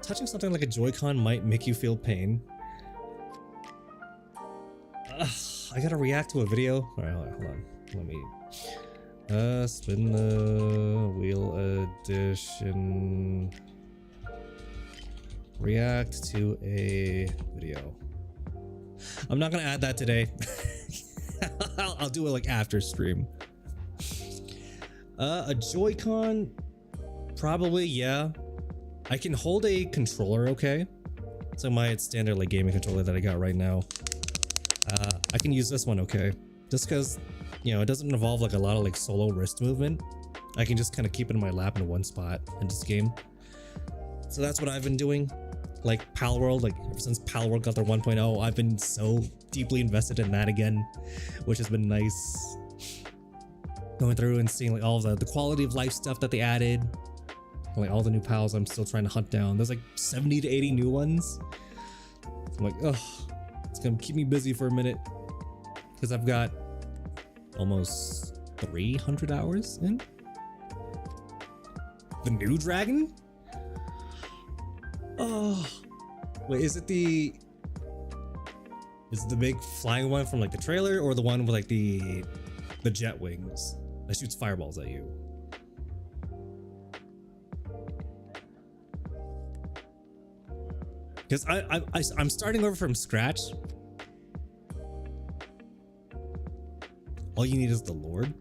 Touching something like a Joy-Con might make you feel pain. I gotta react to a video. All right, hold on. Let me spin the wheel edition. React to a video. I'm not gonna add that today. I'll do it like after stream. A Joy-Con, probably, yeah. I can hold a controller, okay. So my standard like gaming controller that I got right now. I can use this one, okay. Just because, you know, it doesn't involve like a lot of like solo wrist movement. I can just kind of keep it in my lap in one spot and just game. So that's what I've been doing. Like Palworld, like ever since Palworld got their 1.0, I've been so deeply invested in that again, which has been nice. Going through and seeing like all of the quality of life stuff that they added. Like all the new pals I'm still trying to hunt down. There's like 70 to 80 new ones. I'm like, ugh, it's gonna keep me busy for a minute. Because I've got almost 300 hours in. The new dragon? Oh, wait, is it the big flying one from like the trailer or the one with like the jet wings that shoots fireballs at you? Because I'm starting over from scratch. All you need is the Lord.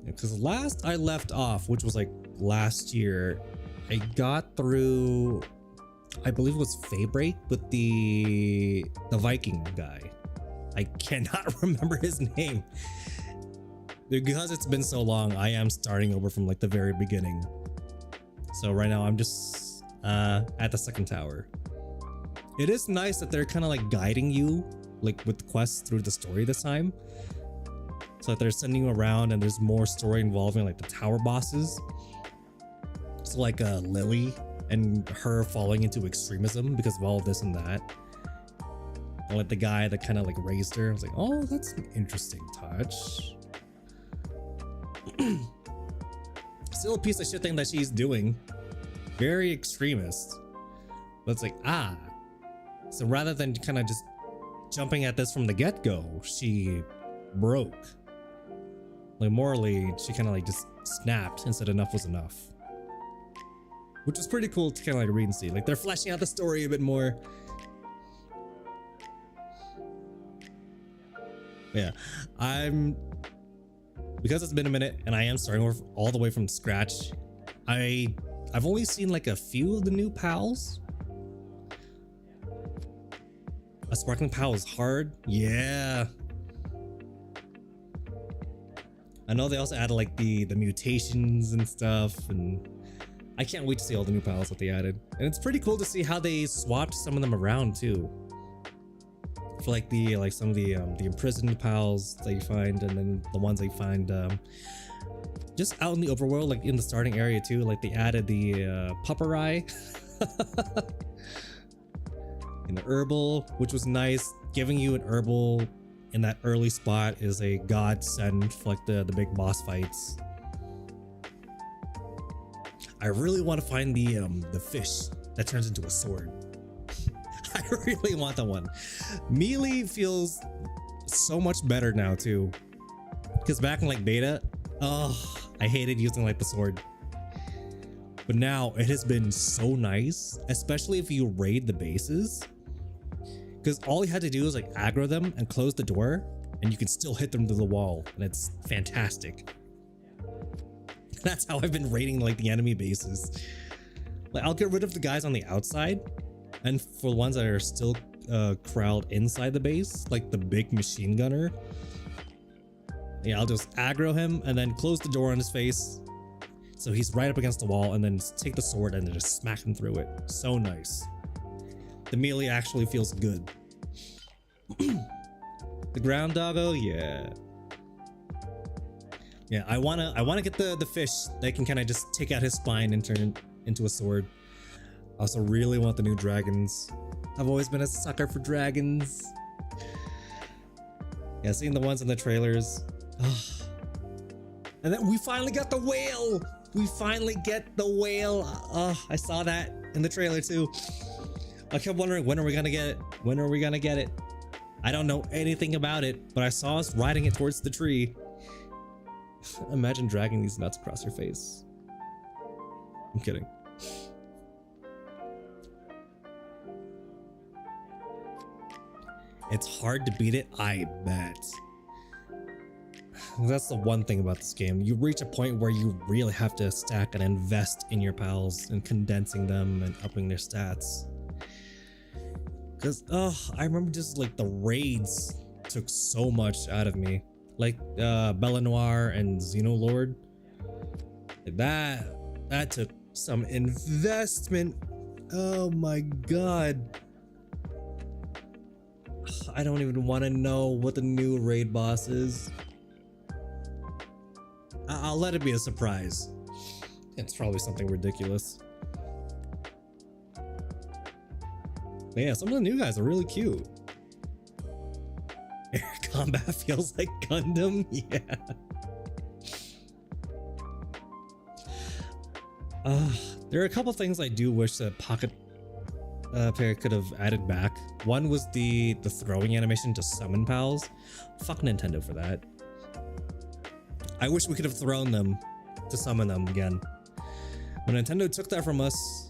Because last I left off, which was like last year, I got through, I believe it was Faybreak with the Viking guy. I cannot remember his name. Because it's been so long, I am starting over from like the very beginning. So right now I'm just at the second tower. It is nice that they're kind of like guiding you like with quests through the story this time. So that they're sending you around and there's more story involving like the tower bosses. So like Lily and her falling into extremism because of all this and that. And like the guy that kind of like raised her. I was like, oh, that's an interesting touch. Still a piece of shit thing that she's doing. Very extremist. But it's like, so rather than kind of just jumping at this from the get-go, she broke. Like morally, she kind of like just snapped and said enough was enough. Which was pretty cool to kind of like read and see. Like they're fleshing out the story a bit more. Yeah, because it's been a minute and I am starting over all the way from scratch. I've only seen like a few of the new pals. A sparkling pal is hard. Yeah. I know they also added like the mutations and stuff, and I can't wait to see all the new pals that they added. And it's pretty cool to see how they swapped some of them around too. For like some of the imprisoned pals that you find, and then the ones that you find just out in the overworld, like in the starting area too. Like they added the Pupperai and the herbal, which was nice. Giving you an herbal in that early spot is a godsend for like the big boss fights. I really want to find the fish that turns into a sword. I really want that one. Melee feels so much better now too. Because back in like beta, I hated using like the sword. But now it has been so nice, especially if you raid the bases. Because all you had to do is like aggro them and close the door, and you can still hit them through the wall, and it's fantastic. That's how I've been raiding like the enemy bases. Like I'll get rid of the guys on the outside, and for the ones that are still corralled inside the base, like the big machine gunner, Yeah, I'll just aggro him and then close the door on his face. So he's right up against the wall, and then take the sword and then just smack him through it. So nice. The melee actually feels good. The ground doggo, yeah. Yeah, I wanna get the fish that can kind of just take out his spine and turn into a sword. I also really want the new dragons. I've always been a sucker for dragons. Yeah, seeing the ones in the trailers. And then we finally got the whale. We finally get the whale. I saw that in the trailer too. I kept wondering, when are we gonna get it? When are we gonna get it? I don't know anything about it, but I saw us riding it towards the tree. Imagine dragging these nuts across your face. I'm kidding. It's hard to beat it, I bet. That's the one thing about this game. You reach a point where you really have to stack and invest in your pals and condensing them and upping their stats. Cause I remember just like the raids took so much out of me. Like Bella Noire and Xenolord. That took some investment. Oh my god. I don't even want to know what the new raid boss is. I'll let it be a surprise. It's probably something ridiculous. But yeah, some of the new guys are really cute. Air combat feels like Gundam. Yeah. There are a couple things I do wish that Pocket Pair could have added back. One was the throwing animation to summon pals. Fuck Nintendo for that. I wish we could have thrown them to summon them again. When Nintendo took that from us,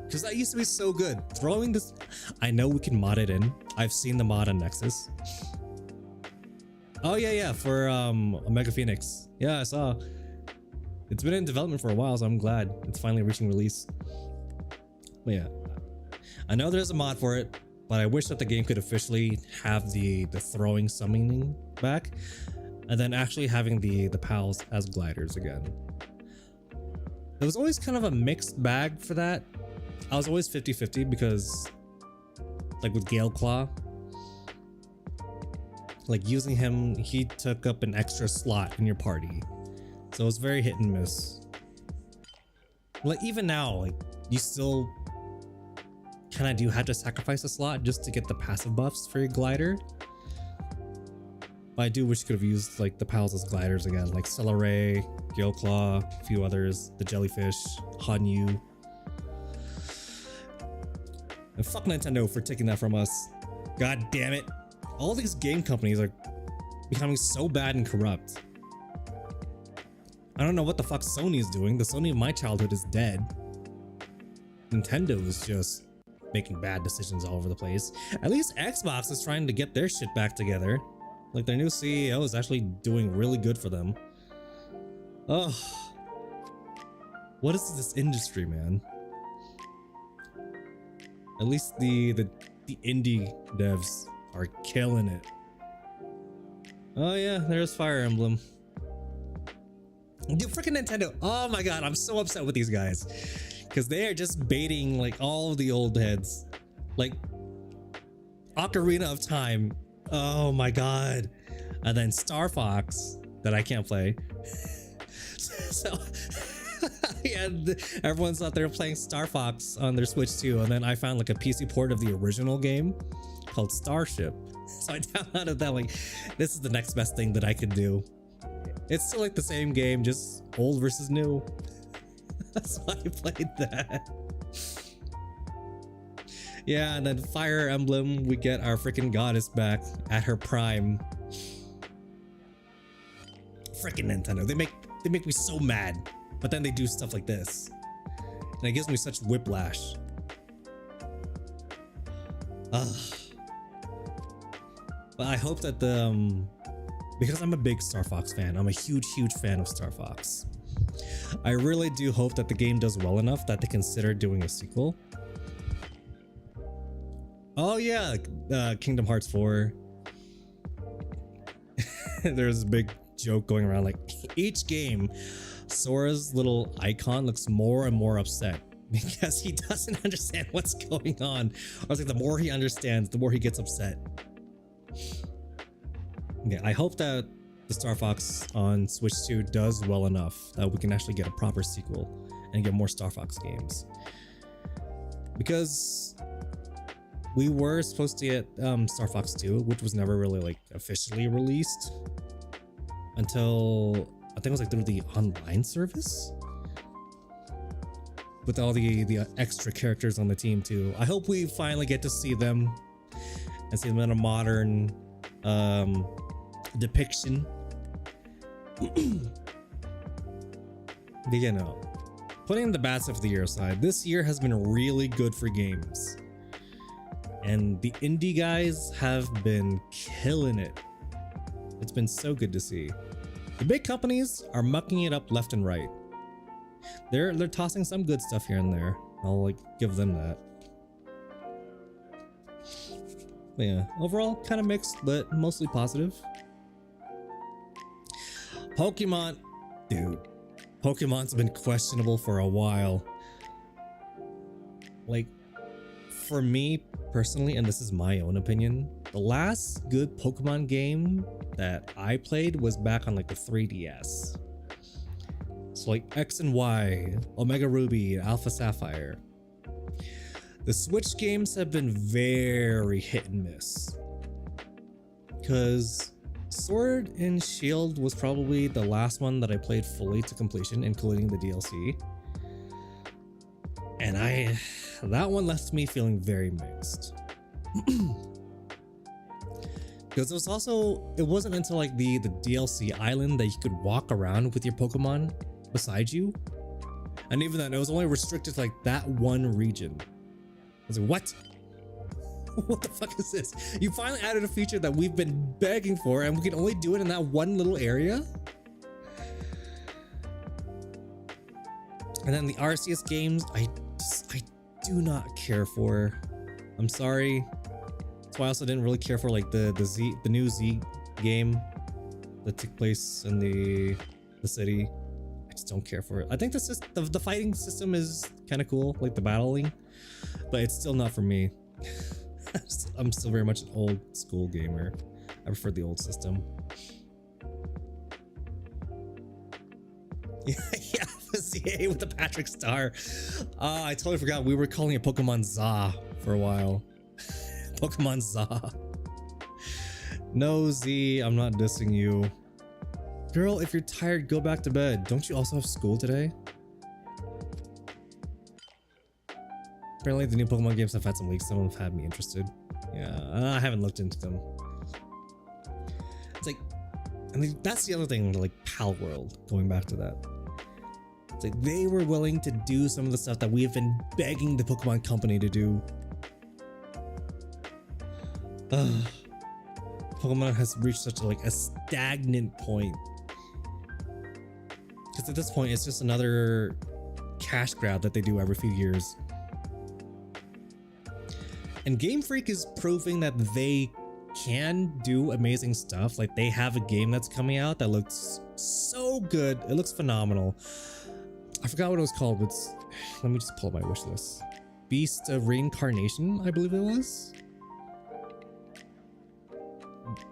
because that used to be so good. Throwing this, I know we can mod it in. I've seen the mod on Nexus. Oh yeah, for Omega Phoenix. Yeah, I saw. It's been in development for a while, so I'm glad it's finally reaching release. But yeah, I know there's a mod for it, but I wish that the game could officially have the throwing summoning back, and then actually having the pals as gliders again. It was always kind of a mixed bag for that. I was always 50-50 because, like with Gale Claw, like using him, he took up an extra slot in your party. So it was very hit and miss. Like even now, like you still kind of do have to sacrifice a slot just to get the passive buffs for your glider. But I do wish you could have used like the pals as gliders again, like Celeray, Gale Claw, a few others, the Jellyfish, Hanyu. And fuck Nintendo for taking that from us. God damn it. All these game companies are becoming so bad and corrupt. I don't know what the fuck Sony is doing. The Sony of my childhood is dead. Nintendo is just making bad decisions all over the place. At least Xbox is trying to get their shit back together. Like their new CEO is actually doing really good for them. Oh, what is this industry, man? At least the indie devs are killing it. Oh yeah, there's Fire Emblem. Dude, freaking Nintendo. Oh my god, I'm so upset with these guys. Because they are just baiting like all of the old heads. Like Ocarina of Time. Oh my god. And then Star Fox that I can't play. So yeah, everyone's out there playing Star Fox on their Switch too. And then I found like a PC port of the original game called Starship. So I downloaded that, like, this is the next best thing that I could do. It's still like the same game, just old versus new. That's why I played that. Yeah, and then Fire Emblem, we get our freaking goddess back at her prime. Freaking Nintendo, they make me so mad, but then they do stuff like this, and it gives me such whiplash. But I hope that because I'm a big Star Fox fan, I'm a huge fan of Star Fox. I really do hope that the game does well enough that they consider doing a sequel. Oh yeah, Kingdom Hearts 4. there's a big joke going around like each game, Sora's little icon looks more and more upset because he doesn't understand what's going on. I was like, the more he understands, the more he gets upset. Yeah, I hope that the Star Fox on Switch 2 does well enough that we can actually get a proper sequel and get more Star Fox games. Because we were supposed to get Star Fox 2, which was never really like officially released until I think it was like through the online service with all the extra characters on the team too. I hope we finally get to see them and see them in a modern depiction. But you know, putting the bad stuff of the year aside, this year has been really good for games. And the indie guys have been killing it. It's been so good to see. The big companies are mucking it up left and right. They're tossing some good stuff here and there. I'll like give them that. But yeah, overall kind of mixed, but mostly positive. Pokemon, dude. Pokemon's been questionable for a while. Like, for me personally, and this is my own opinion, the last good Pokemon game that I played was back on like the 3DS. So like X and Y, Omega Ruby, Alpha Sapphire. The Switch games have been very hit and miss. Because Sword and Shield was probably the last one that I played fully to completion, including the DLC. And that one left me feeling very mixed. Because it wasn't until like the DLC island that you could walk around with your Pokemon beside you. And even then, it was only restricted to like that one region. I was like, what? What the fuck is this? You finally added a feature that we've been begging for and we can only do it in that one little area? And then the RCS games, I do not care for. I'm sorry. That's why I also didn't really care for like the new Z game that took place in the city. I just don't care for it. I think the fighting system is kind of cool, like the battling, but it's still not for me. I'm still very much an old school gamer. I prefer the old system. Yeah, CA with the Patrick Star. I totally forgot we were calling it Pokemon Za for a while. Pokemon Za. No, Z, I'm not dissing you. Girl, if you're tired, go back to bed. Don't you also have school today? Apparently the new Pokemon games have had some leaks. Some have had me interested. Yeah, I haven't looked into them. It's like, I mean, that's the other thing, like Pal World, going back to that. It's like they were willing to do some of the stuff that we have been begging the Pokemon company to do. Pokemon has reached such a stagnant point. Because at this point, it's just another cash grab that they do every few years. And Game Freak is proving that they can do amazing stuff. Like they have a game that's coming out that looks so good. It looks phenomenal. I forgot what it was called, but let me just pull up my wish list. Beast of Reincarnation, I believe it was.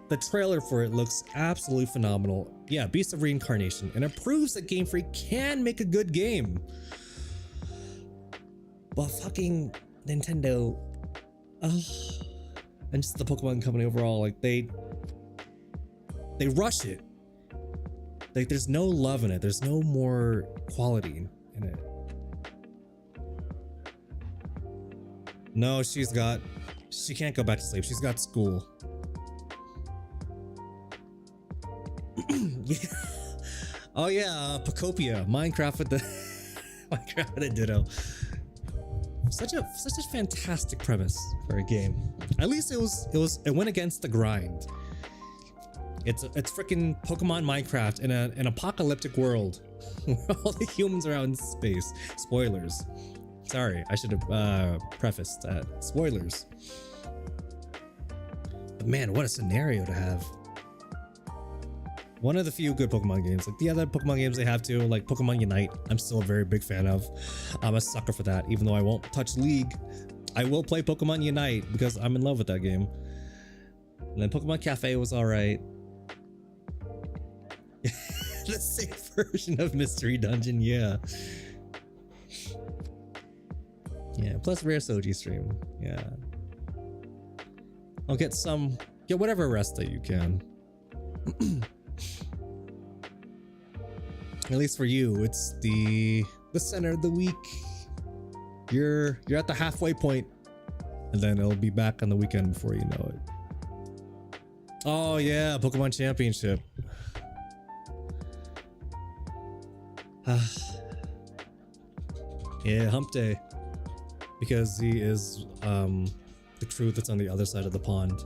The trailer for it looks absolutely phenomenal. Yeah, Beast of Reincarnation. And it proves that Game Freak can make a good game. But fucking Nintendo, and just the Pokemon company overall, like they rush it. Like there's no love in it. There's no more quality in it. No, she can't go back to sleep. She's got school. Yeah. Oh yeah, Pocopia, Minecraft with the Minecraft with a Ditto. Such a fantastic premise for a game. At least it went against the grind. It's freaking Pokemon Minecraft in an apocalyptic world where all the humans are out in space. Spoilers. Sorry, I should have prefaced that. Spoilers. But man, what a scenario to have. One of the few good Pokemon games. Like the other Pokemon games they have too, like Pokemon Unite, I'm still a very big fan of. I'm a sucker for that. Even though I won't touch League, I will play Pokemon Unite because I'm in love with that game. And then Pokemon Cafe was alright. The safe version of Mystery Dungeon, yeah. Yeah, plus Rare Soji stream. Yeah. I'll get whatever rest that you can. At least for you, it's the center of the week. You're at the halfway point, and then it'll be back on the weekend before you know it. Oh yeah, Pokemon Championship. Yeah, Hump Day, because he is the crew that's on the other side of the pond.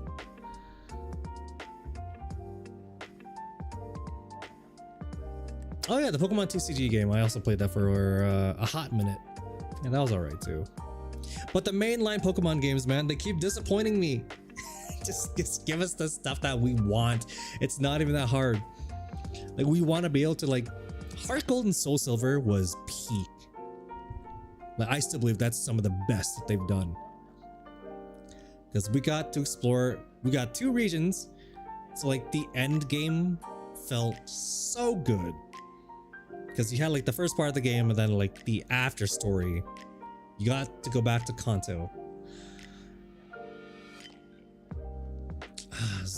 Oh yeah, the Pokemon TCG game. I also played that for a hot minute. Yeah, that was alright too. But the mainline Pokemon games, man, they keep disappointing me. just give us the stuff that we want. It's not even that hard. Like, we want to be able to, like, Heart Gold and Soul Silver was peak. Like, I still believe that's some of the best that they've done. Because we got to explore, we got 2 regions. So like the end game felt so good. Because you had like the first part of the game and then like the after story. You got to go back to Kanto.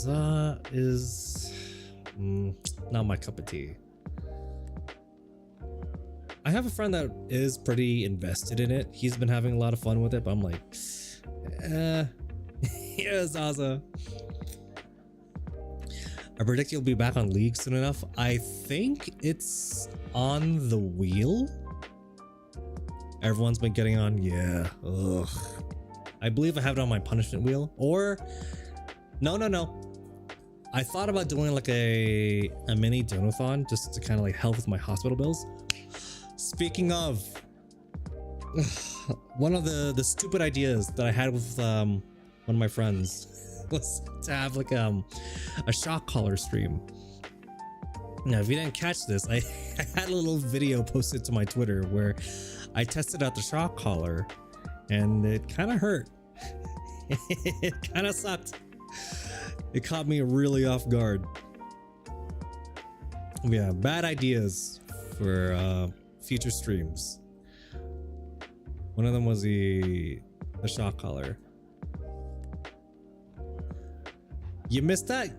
That is not my cup of tea. I have a friend that is pretty invested in it. He's been having a lot of fun with it, but I'm like, yeah, Zaza. I predict you'll be back on League soon enough. I think it's on the wheel. Everyone's been getting on. Yeah. Ugh. I believe I have it on my punishment wheel. Or no. I thought about doing like a mini donathon just to kind of like help with my hospital bills. Speaking of, one of the stupid ideas that I had with one of my friends was to have like a shock collar stream. Now, if you didn't catch this, I had a little video posted to my Twitter where I tested out the shock collar and it kind of hurt. It kind of sucked. It caught me really off guard. Yeah, bad ideas for future streams. One of them was the shock collar. You missed that?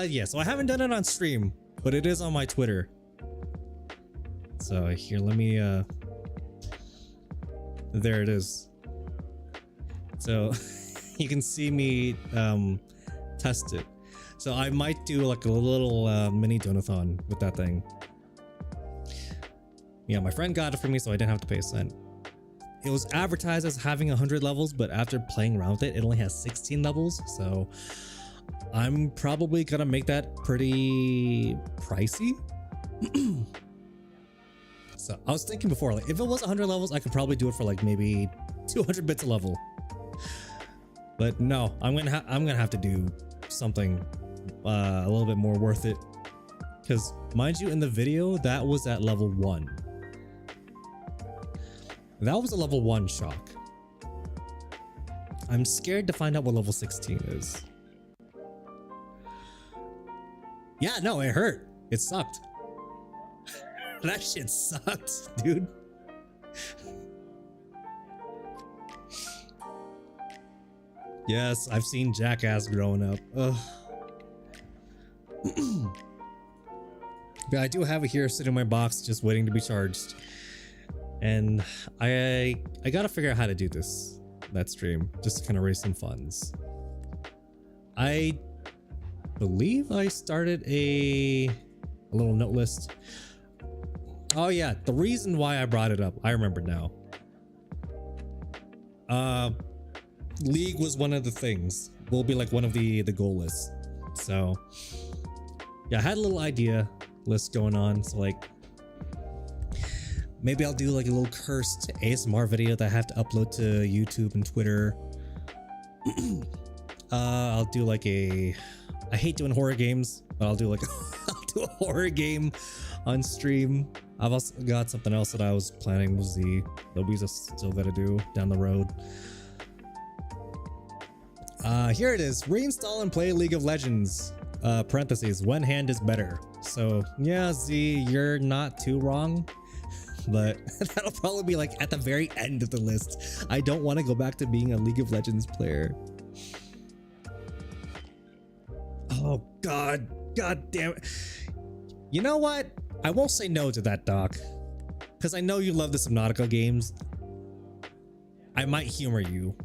Yeah, so I haven't done it on stream, but it is on my Twitter. So here, let me there it is. So you can see me test it. So I might do like a little mini donathon with that thing. Yeah, my friend got it for me, so I didn't have to pay a cent. It was advertised as having 100 levels, but after playing around with it, it only has 16 levels. So I'm probably gonna make that pretty pricey. So I was thinking before, like if it was 100 levels, I could probably do it for like maybe 200 bits a level. But no, I'm gonna have to do something a little bit more worth it. Because mind you, in the video, that was at level 1. That was a level 1 shock. I'm scared to find out what level 16 is. Yeah, no, it hurt. It sucked. That shit sucked, dude. Yes, I've seen Jackass growing up. Ugh. But I do have it here sitting in my box just waiting to be charged. And I gotta figure out how to do that stream, just to kind of raise some funds. I believe I started a little note list. Oh yeah, the reason why I brought it up, I remember now. League was one of the things. Will be like one of the goal lists. So yeah, I had a little idea list going on. So like, maybe I'll do like a little cursed ASMR video that I have to upload to YouTube and Twitter. I'll do like I hate doing horror games, but I'll do like to a horror game on stream. I've also got something else that I was planning with Z that we just still gotta do down the road. Here it is. Reinstall and play League of Legends. Parentheses, one hand is better. So yeah, Z, you're not too wrong. But that'll probably be like at the very end of the list. I don't want to go back to being a League of Legends player. Oh god damn it. You know what? I won't say no to that, Doc, because I know you love the Subnautica games. I might humor you.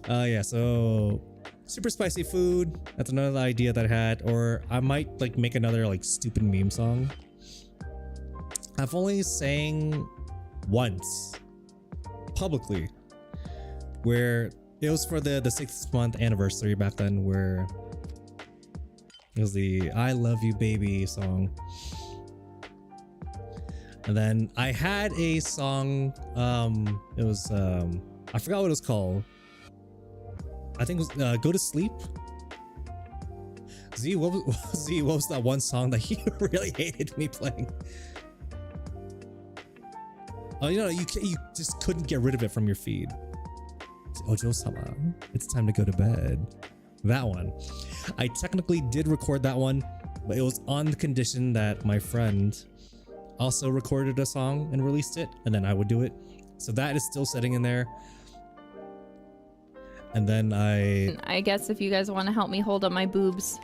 Yeah, so super spicy food, that's another idea that I had. Or I might like make another like stupid meme song. I've only sang once publicly, where it was for the 6-month anniversary back then, where it was the I Love You Baby song. And then I had a song, it was I forgot what it was called. I think it was Go to Sleep. Z, what was that one song that you really hated me playing? Oh, you know, you just couldn't get rid of it from your feed. Ojo-sama, it's time to go to bed. That one. I technically did record that one, but it was on the condition that my friend also recorded a song and released it, and then I would do it. So that is still sitting in there. And then I guess if you guys want to help me hold up my boobs.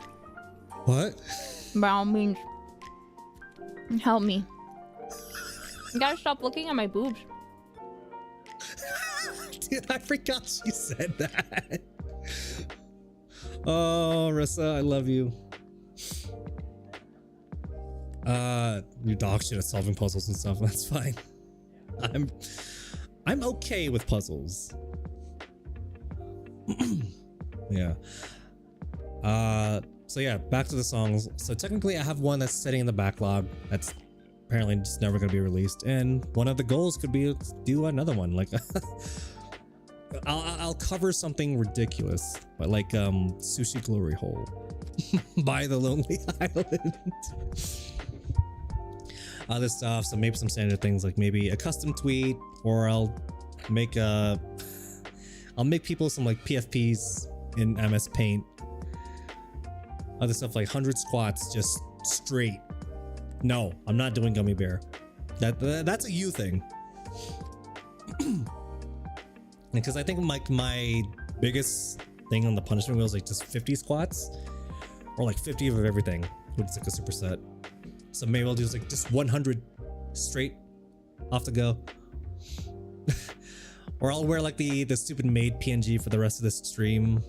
What? By all means, help me. You gotta stop looking at my boobs. Dude, I forgot she said that. Oh, Rissa, I love you. Your dog shit at solving puzzles and stuff. That's fine. I'm okay with puzzles. Yeah. So yeah, back to the songs. So technically I have one that's sitting in the backlog that's apparently just never gonna be released, and one of the goals could be to do another one. Like I'll cover something ridiculous, but like Sushi Glory Hole by the Lonely Island. Other stuff, so maybe some standard things like maybe a custom tweet, or I'll make people some like PFPs in MS Paint. Other stuff like 100 squats just straight. No, I'm not doing Gummy Bear. That's a you thing. Because I think like my biggest thing on the punishment wheel is like just 50 squats, or like 50 of everything, which is like a superset. So maybe I'll do like just 100 straight off the go. Or I'll wear like the stupid maid PNG for the rest of this stream.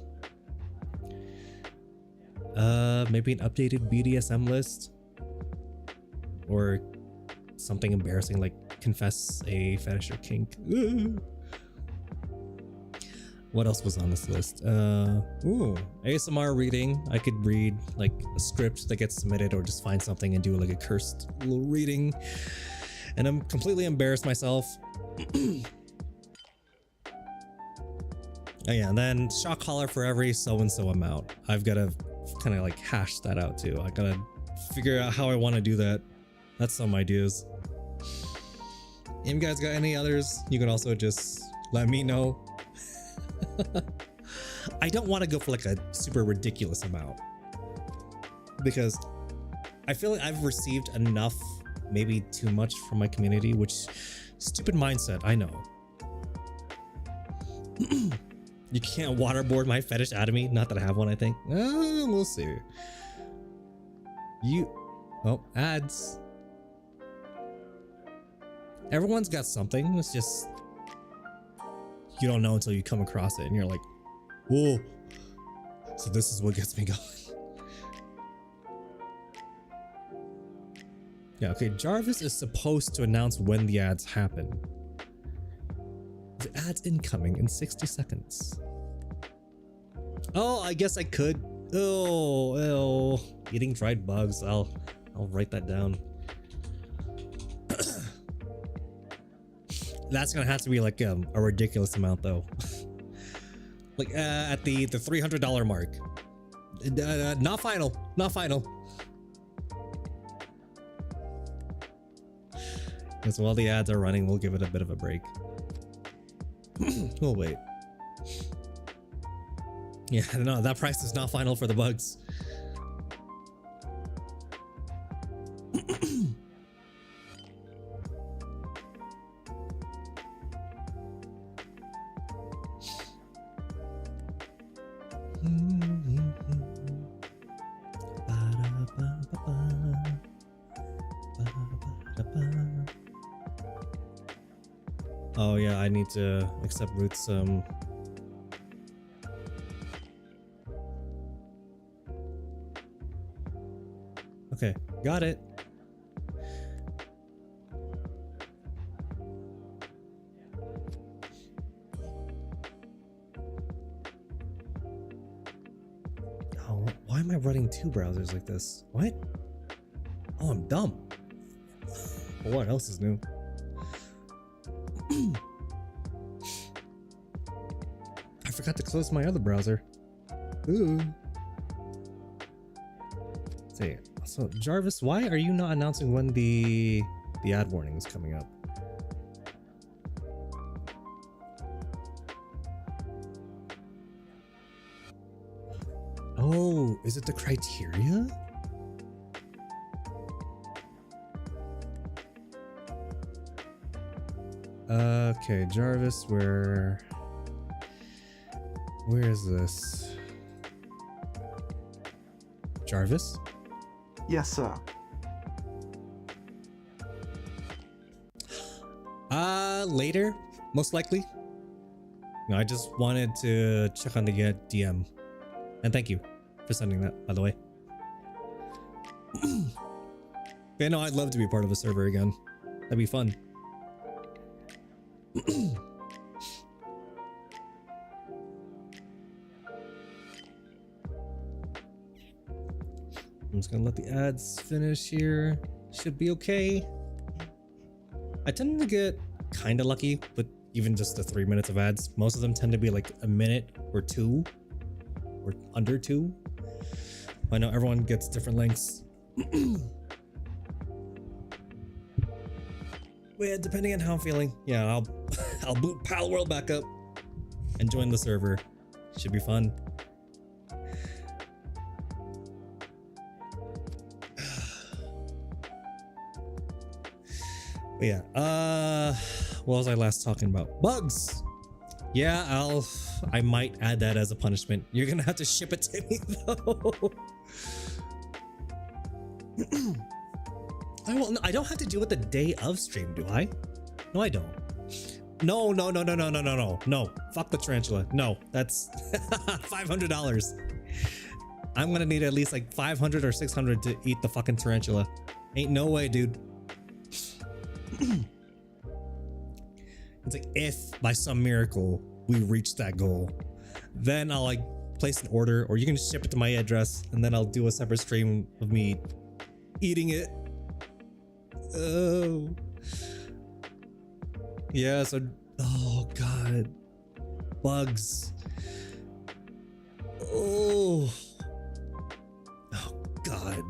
Maybe an updated BDSM list, or something embarrassing like confess a fetish or kink. What else was on this list? Ooh, ASMR reading. I could read like a script that gets submitted, or just find something and do like a cursed little reading, and I'm completely embarrassed myself. Oh yeah, and then shock collar for every so-and-so amount. I've got to kind of like hash that out too. I gotta figure out how I want to do that. That's some ideas. If you guys got any others, you can also just let me know. I don't want to go for like a super ridiculous amount, because I feel like I've received enough, maybe too much from my community, which stupid mindset, I know. You can't waterboard my fetish out of me. Not that I have one, I think. We'll see. Oh, ads. Everyone's got something. It's just you don't know until you come across it, and you're like, whoa. So this is what gets me going. Yeah, okay. Jarvis is supposed to announce when the ads happen. The ads incoming in 60 seconds. Oh, I guess I could. Oh, eating dried bugs. I'll write that down. That's gonna have to be like a ridiculous amount though. Like at the $300 mark. Not final. Not final. Because while the ads are running, we'll give it a bit of a break. We'll wait. Yeah, no, that price is not final for the bugs. Oh yeah, I need to accept Ruth's Okay, got it. Oh, why am I running two browsers like this? What? Oh, I'm dumb. Well, what else is new? I forgot to close my other browser. Ooh. Let's see. So Jarvis, why are you not announcing when the ad warning is coming up? Oh, is it the criteria? Okay, Jarvis, where is this? Jarvis? Yes, sir. Later, most likely. No, I just wanted to check on the DM. And thank you for sending that, by the way. Yeah, no, I'd love to be part of a server again. That'd be fun. I'm just gonna let the ads finish here. Should be okay. I tend to get kind of lucky with even just the 3 minutes of ads. Most of them tend to be like a minute or two, or under 2. I know everyone gets different lengths. But yeah, depending on how I'm feeling, yeah, I'll boot Pal World back up and join the server. Should be fun. But yeah, what was I last talking about? Bugs. Yeah, I might add that as a punishment. You're gonna have to ship it to me though. I don't have to do it the day of stream, do I? No, I don't. No. No, fuck the tarantula. No, that's $500. I'm gonna need at least like 500 or 600 to eat the fucking tarantula. Ain't no way, dude. It's like if by some miracle we reach that goal, then I'll like place an order, or you can just ship it to my address, and then I'll do a separate stream of me eating it. Oh yeah, so oh god, bugs. Oh god,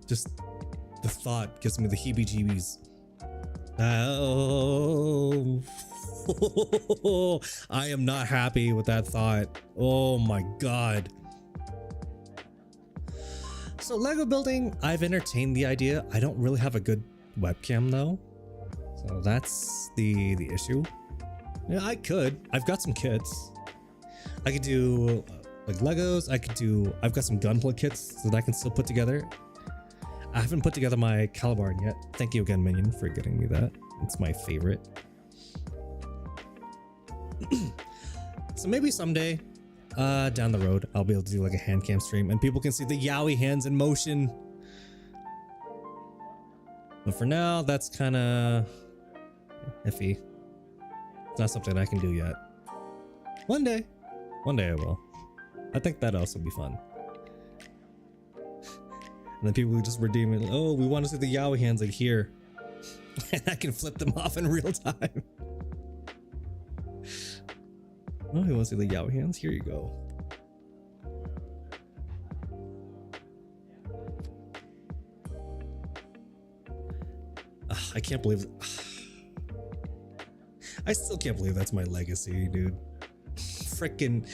just the thought gives me the heebie-jeebies. Oh, I am not happy with that thought. Oh my god. So Lego building, I've entertained the idea. I don't really have a good webcam though, so that's the issue. Yeah, I've got some kits. I could do like Legos. I've got some gunplay kits that I can still put together. I haven't put together my Calibarn yet. Thank you again, Minion, for getting me that. It's my favorite. So maybe someday down the road, I'll be able to do like a hand cam stream and people can see the yaoi hands in motion. But for now, that's kind of iffy. It's not something I can do yet. One day I will. I think that'd also be fun. And then people just redeem it. Oh, we want to see the yaoi hands like here. And I can flip them off in real time. Oh, you want to see the yaoi hands? Here you go. I can't believe. I still can't believe that's my legacy, dude. Freaking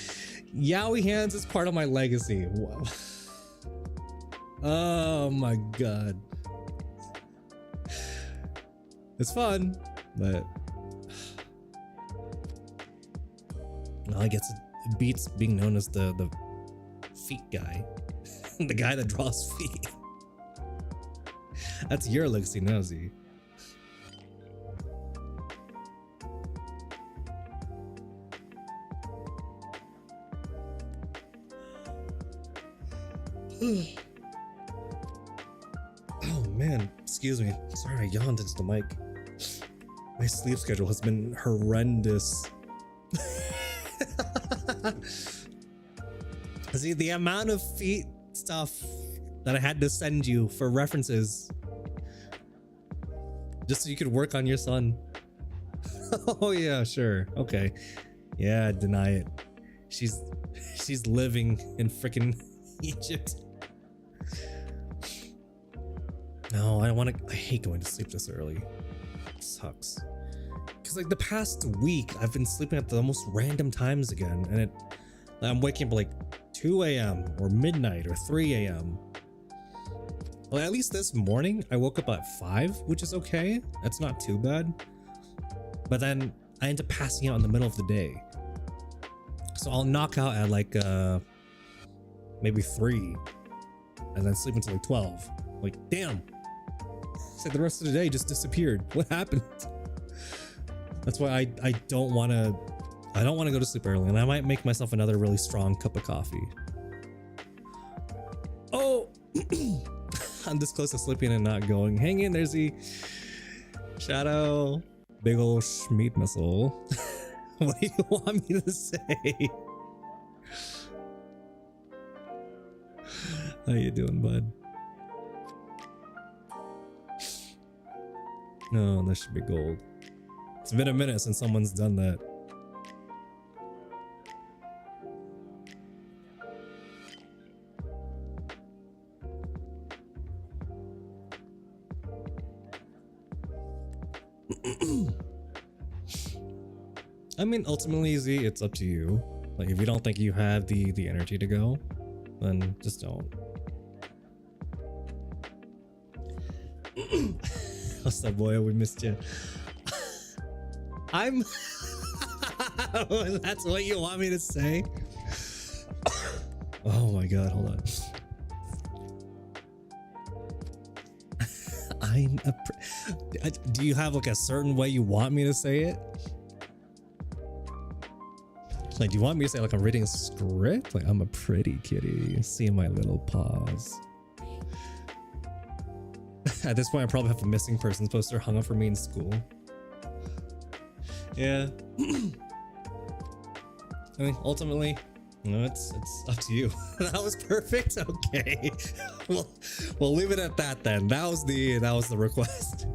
Yaoi hands is part of my legacy. Wow. Oh my god. It's fun, but no, I guess it beats being known as the feet guy. The guy that draws feet. That's your legacy now, Z. Oh man, excuse me. Sorry, I yawned into the mic. My sleep schedule has been horrendous. See, the amount of feet stuff that I had to send you for references just so you could work on your son. Oh yeah, sure. Okay. Yeah, deny it. She's living in freaking Egypt. No, I hate going to sleep this early. It sucks. Cause like the past week I've been sleeping at the most random times again, and I'm waking up like 2 a.m. or midnight or 3 a.m. Well, at least this morning I woke up at 5, which is okay. That's not too bad. But then I end up passing out in the middle of the day. So I'll knock out at like maybe 3 and then sleep until like 12. Like, damn. It's like the rest of the day just disappeared. What happened? That's why I don't want to go to sleep early, and I might make myself another really strong cup of coffee. Oh, I'm this close to sleeping and not going. Hang in there, Z. Shadow, big ol' Schmeat missile. What do you want me to say? How you doing, bud? No, that should be gold. It's been a minute since someone's done that. I mean, ultimately, Z, it's up to you. Like, if you don't think you have the energy to go, then just don't. What's up, boy? We missed you. I'm. That's what you want me to say? Oh my god, hold on. Do you have like a certain way you want me to say it? Like, do you want me to say like I'm reading a script? Like, I'm a pretty kitty. See my little paws. At this point, I probably have a missing persons poster hung up for me in school. Yeah. I mean, ultimately, you know, it's up to you. That was perfect. Okay. We'll leave it at that then. That was the request.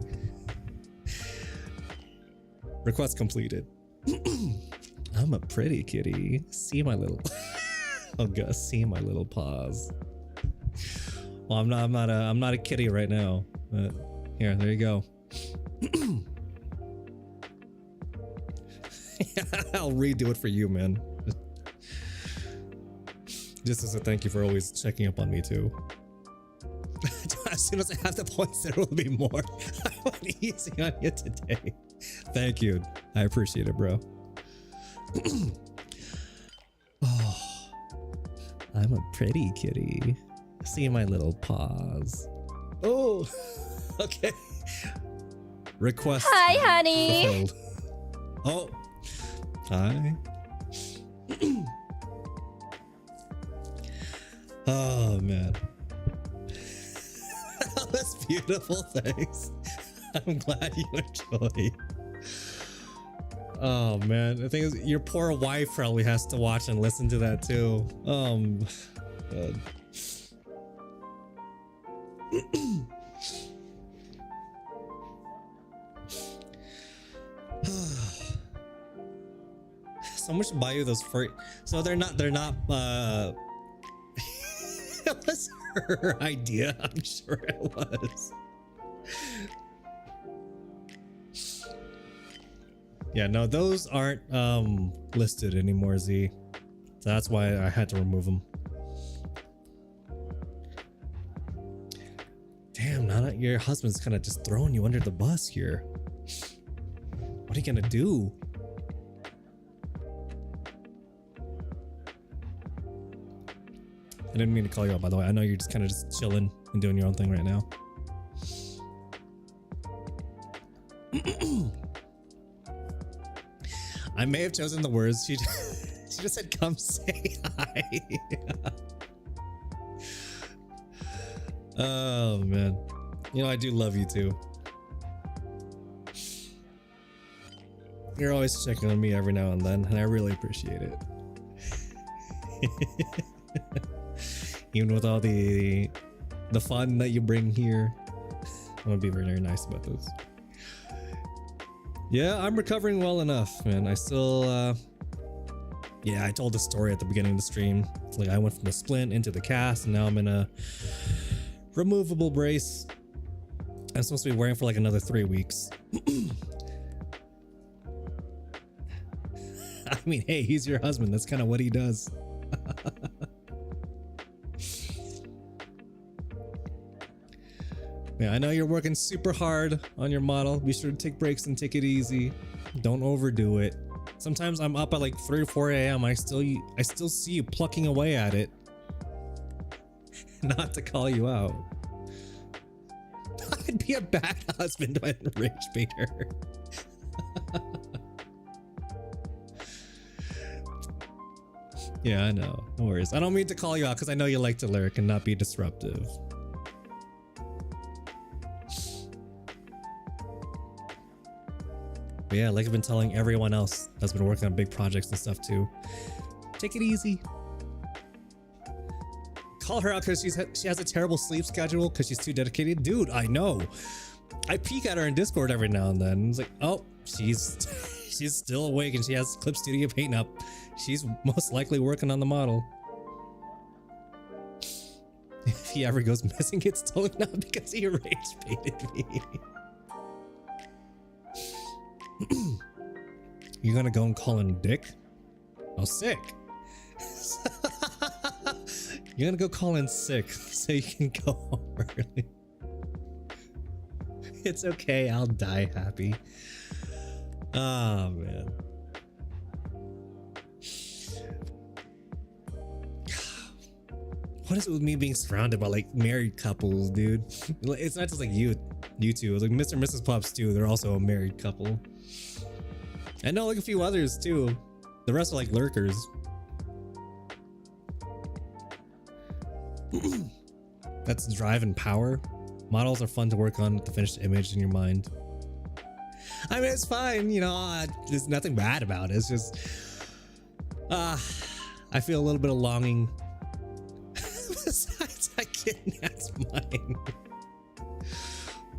Request completed. I'm a pretty kitty. See my little. Oh god, see my little paws. Well, I'm not a kitty right now. But here, there you go. I'll redo it for you, man. Just as a thank you for always checking up on me too. As soon as I have the points, there will be more. I went easy on you today. Thank you. I appreciate it, bro. Oh, I'm a pretty kitty. See my little paws. Oh, okay. Request. Hi, honey. fulfilled. Oh, hi. Oh man. That's beautiful. Thanks. I'm glad you enjoyed. Oh man, the thing is, your poor wife probably has to watch and listen to that too. God. Someone should buy you those furry. So they're not it was her idea, I'm sure it was. Yeah, no, those aren't listed anymore, Z. So that's why I had to remove them. Damn, Nana, your husband's kind of just throwing you under the bus here. What are you gonna do? I didn't mean to call you out, by the way. I know you're just kind of just chilling and doing your own thing right now. I may have chosen the words. She just said, come say hi. Oh, man. You know, I do love you too. You're always checking on me every now and then, and I really appreciate it. Even with all the fun that you bring here, I'm gonna be very, very nice about this. Yeah, I'm recovering well enough, man. I still, yeah, I told the story at the beginning of the stream. It's like I went from the splint into the cast, and now I'm in a removable brace. I'm supposed to be wearing for like another 3 weeks. I mean, hey, he's your husband. That's kind of what he does. Yeah, I know you're working super hard on your model. Be sure to take breaks and take it easy. Don't overdo it. Sometimes I'm up at like 3 or 4 a.m. I still see you plucking away at it. Not to call you out. I'd be a bad husband if I didn't rage bait her. Yeah, I know. No worries. I don't mean to call you out because I know you like to lurk and not be disruptive. But yeah, like I've been telling everyone else that's been working on big projects and stuff too. Take it easy. Call her out because she has a terrible sleep schedule because she's too dedicated. Dude, I know. I peek at her in Discord every now and then. It's like, oh, she's still awake and she has Clip Studio Paint up. She's most likely working on the model. If he ever goes missing, it's totally not because he rage baited me. You're gonna go and call him Dick? Oh, sick. You're gonna go call in sick so you can go home early. It's okay, I'll die happy. Oh, man. What is it with me being surrounded by like married couples, dude? It's not just like you two. It's like Mr. and Mrs. Pops too. They're also a married couple. I know like a few others too. The rest are like lurkers. That's drive and power. Models are fun to work on with the finished image in your mind. I mean, it's fine, you know, there's nothing bad about it. It's just, I feel a little bit of longing. Besides, I kidnapped mine.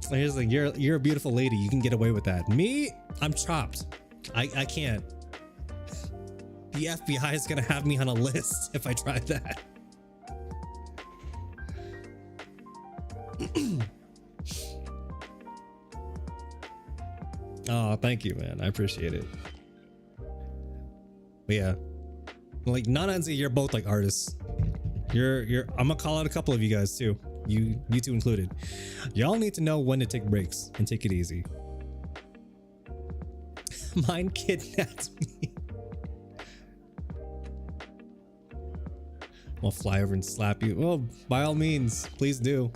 Here's the thing, you're a beautiful lady. You can get away with that. Me, I'm chopped. I can't. The FBI is gonna have me on a list if I try that. Oh, thank you, man. I appreciate it. But yeah, like Nana and Z, you're both like artists. I'm gonna call out a couple of you guys too. You two included. Y'all need to know when to take breaks and take it easy. Mine kidnapped me. I'll fly over and slap you. Well, by all means, please do.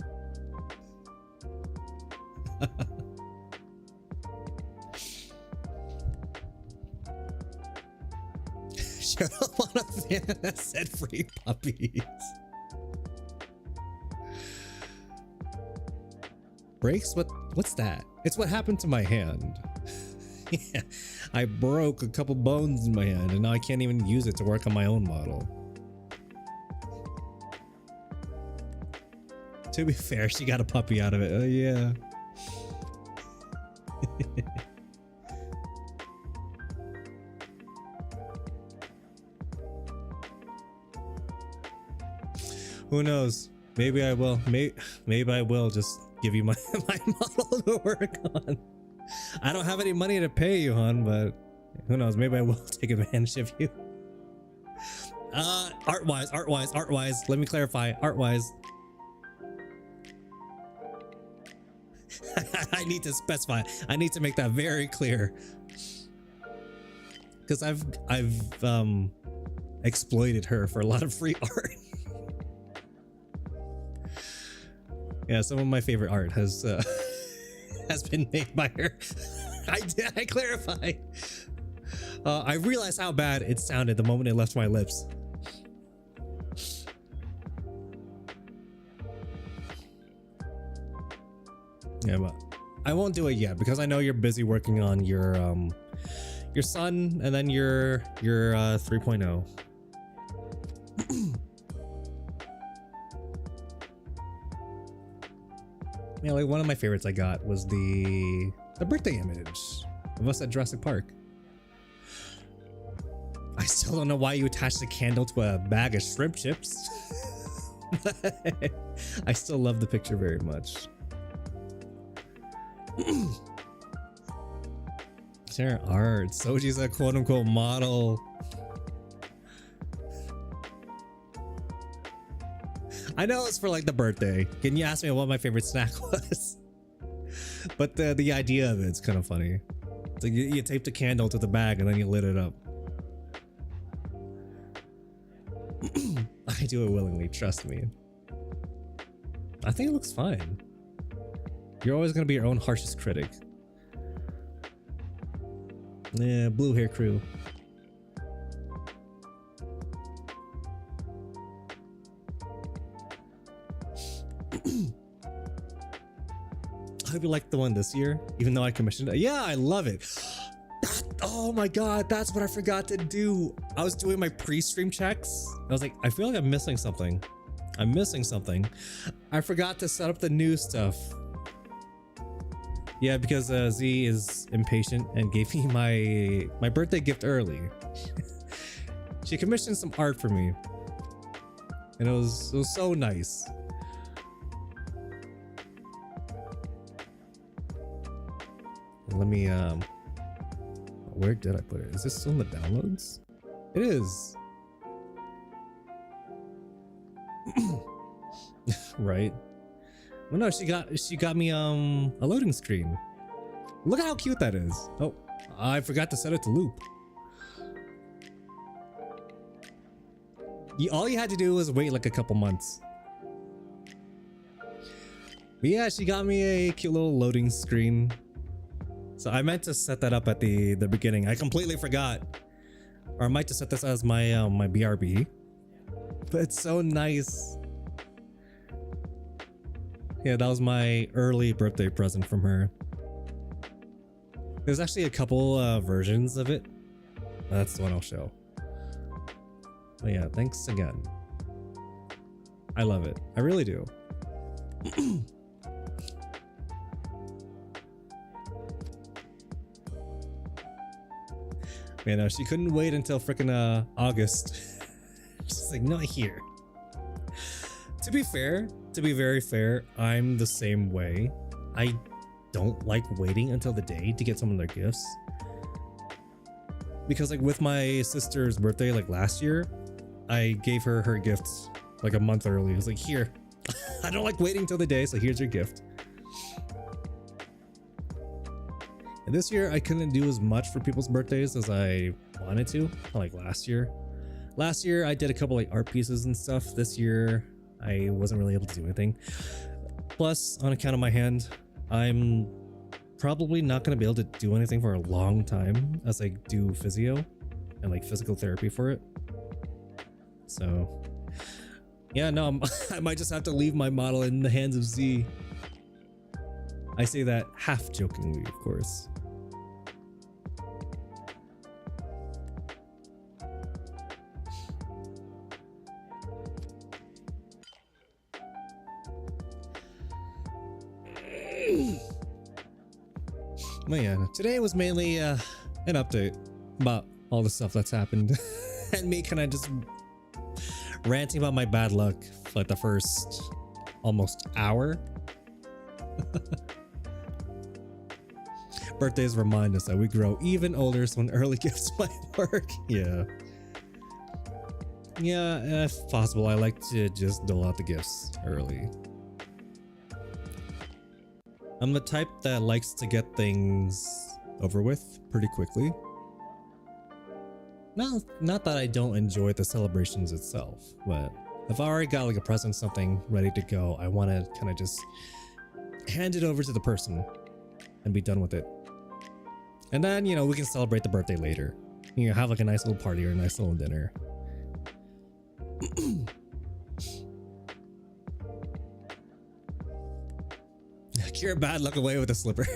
Shut up on a fan that said free puppies. Breaks? What's that? It's what happened to my hand. Yeah, I broke a couple bones in my hand and now I can't even use it to work on my own model. To be fair, she got a puppy out of it. Oh yeah. Who knows? Maybe I will. Maybe I will just give you my model to work on. I don't have any money to pay you, hon, but Who knows? Maybe I will take advantage of you. Art-wise. Let me clarify. Art-wise. I need to specify. I need to make that very clear. Because I've exploited her for a lot of free art. Yeah, some of my favorite art has been made by her. I clarify. I realized how bad it sounded the moment it left my lips. Yeah, but I won't do it yet because I know you're busy working on your son and then your 3.0. Yeah, like one of my favorites I got was the birthday image of us at Jurassic Park. I still don't know why you attached a candle to a bag of shrimp chips. I still love the picture very much. Share art. Soji's a quote-unquote model. I know it's for like the birthday. Can you ask me what my favorite snack was? But the idea of it's kind of funny. It's like you taped a candle to the bag and then you lit it up. I do it willingly, trust me. I think it looks fine. You're always gonna be your own harshest critic. Yeah, blue hair crew. I hope you like the one this year, even though I commissioned it. Yeah, I love it. Oh my god, that's what I forgot to do. I was doing my pre-stream checks. I was like, I feel like I'm missing something. I'm missing something. I forgot to set up the new stuff. Yeah, because Z is impatient and gave me my birthday gift early. She commissioned some art for me. And it was so nice. Let me where did I put it? Is this still in the downloads? It is. Right. Well, no, she got me a loading screen. Look at how cute that is. Oh, I forgot to set it to loop. All you had to do was wait like a couple months. But yeah, she got me a cute little loading screen. So I meant to set that up at the beginning. I completely forgot. Or I might just set this as my my BRB. But it's so nice. Yeah, that was my early birthday present from her. There's actually a couple versions of it. That's the one I'll show. But yeah, thanks again. I love it. I really do. You know, she couldn't wait until frickin' August. She's like, not here. To be fair, to be very fair, I'm the same way. I don't like waiting until the day to get someone their gifts. Because like with my sister's birthday, like last year, I gave her her gifts like a month early. I was like, here, I don't like waiting till the day, so here's your gift. And this year I couldn't do as much for people's birthdays as I wanted to, like last year. Last year I did a couple like art pieces and stuff. This year I wasn't really able to do anything. Plus, on account of my hand, I'm probably not going to be able to do anything for a long time as I do physio and like physical therapy for it. So yeah, no, I might just have to leave my model in the hands of Z. I say that half jokingly, of course. But yeah, today was mainly an update about all the stuff that's happened and me kind of just ranting about my bad luck for like the first almost hour. Birthdays remind us that we grow even older, so an early gifts might work. Yeah. Yeah, if possible, I like to just dole out the gifts early. I'm the type that likes to get things over with pretty quickly. Not that I don't enjoy the celebrations itself, but if I already got like a present, something ready to go, I want to kind of just hand it over to the person and be done with it. And then, you know, we can celebrate the birthday later. You know, have like a nice little party or a nice little dinner. Cure bad luck away with a slipper.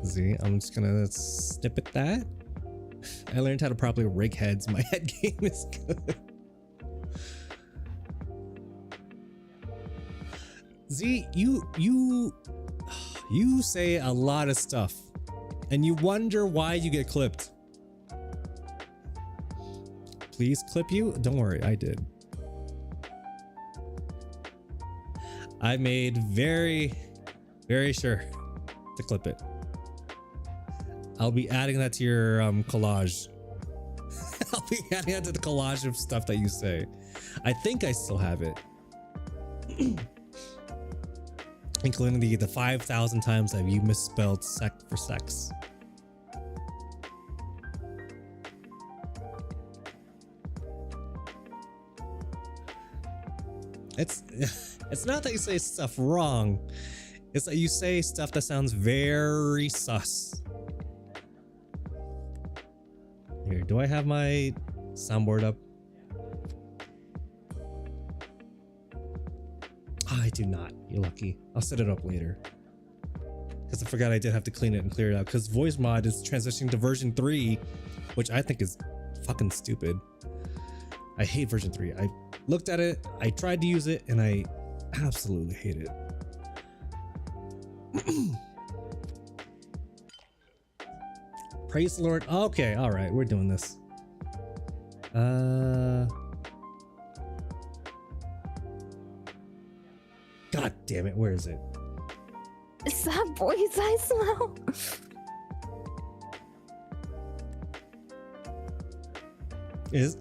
See, I'm just gonna snip at that. I learned how to properly rake heads. My head game is good. Z, you say a lot of stuff and you wonder why you get clipped. Please clip you? Don't worry, I did. I made very, very sure to clip it. I'll be adding that to your collage. I'll be adding that to the collage of stuff that you say. I think I still have it. Including the 5,000 times that you misspelled sec for sex. It's not that you say stuff wrong. It's that you say stuff that sounds very sus. Here, do I have my soundboard up? Oh, I do not. You're lucky. I'll set it up later. Because I forgot I did have to clean it and clear it out. Because voice mod is transitioning to version 3, which I think is fucking stupid. I hate version 3. I looked at it, I tried to use it, and I absolutely hate it. Praise the Lord. Okay, all right, we're doing this. God damn it, where is it? Is that boy's eye smell?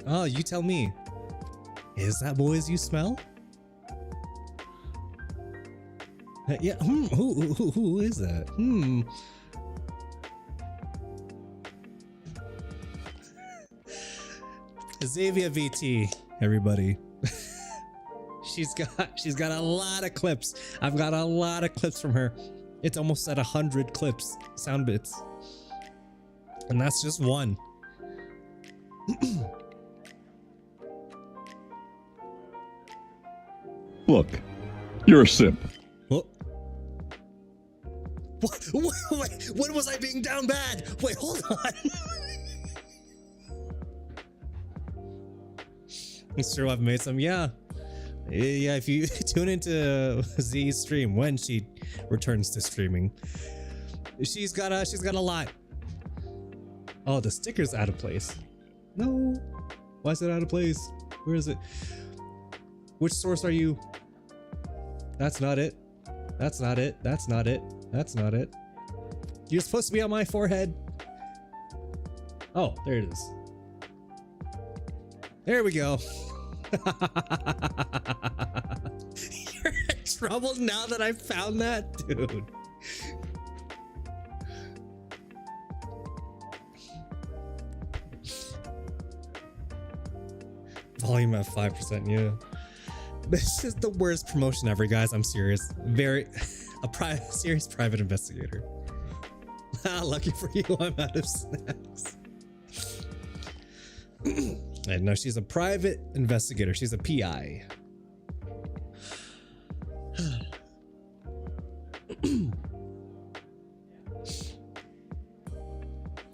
Oh, you tell me. Is that boys you smell? Yeah, who is that? Xavier VT, everybody. She's got a lot of clips. I've got a lot of clips from her. It's almost at 100 clips, sound bits. And that's just one. Look, you're a simp. What? Wait, when was I being down bad? Wait, hold on. It's true, I've made some. Yeah, if you tune into Z's stream when she returns to streaming, she's got a lot. Oh, the sticker's out of place. No, why is it out of place? Where is it? Which source are you? That's not it. That's not it. That's not it. That's not it. You're supposed to be on my forehead. Oh, there it is. There we go. You're in trouble now that I found that, dude. Volume at 5%, yeah. This is the worst promotion ever, guys. I'm serious. Serious private investigator. Lucky for you, I'm out of snacks. I know she's a private investigator. She's a PI.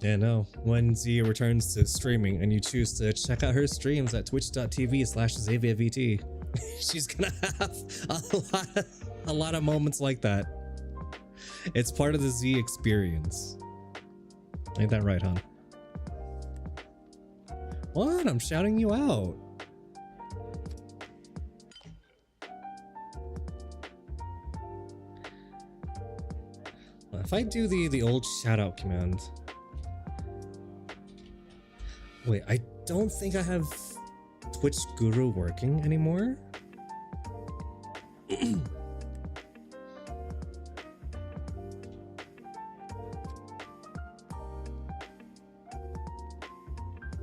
Yeah, no. When Zia returns to streaming and you choose to check out her streams at twitch.tv/XavierVT, she's gonna have a lot of moments like that. It's part of the Z experience. Ain't that right, hon? What? I'm shouting you out. If I do the old shout out command. Wait, I don't think I have Twitch Guru working anymore.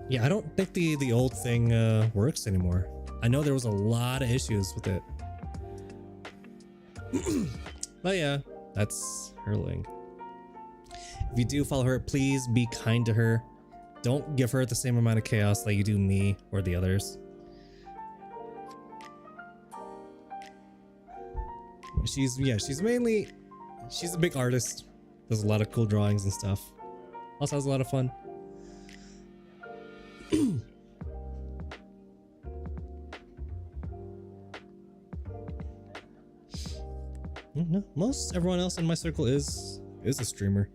Yeah, I don't think the old thing works anymore. I know there was a lot of issues with it. But yeah, that's her link. If you do follow her, please be kind to her. Don't give her the same amount of chaos that you do me or the others. She's a big artist. Does a lot of cool drawings and stuff. Also has a lot of fun. No, most everyone else in my circle is a streamer.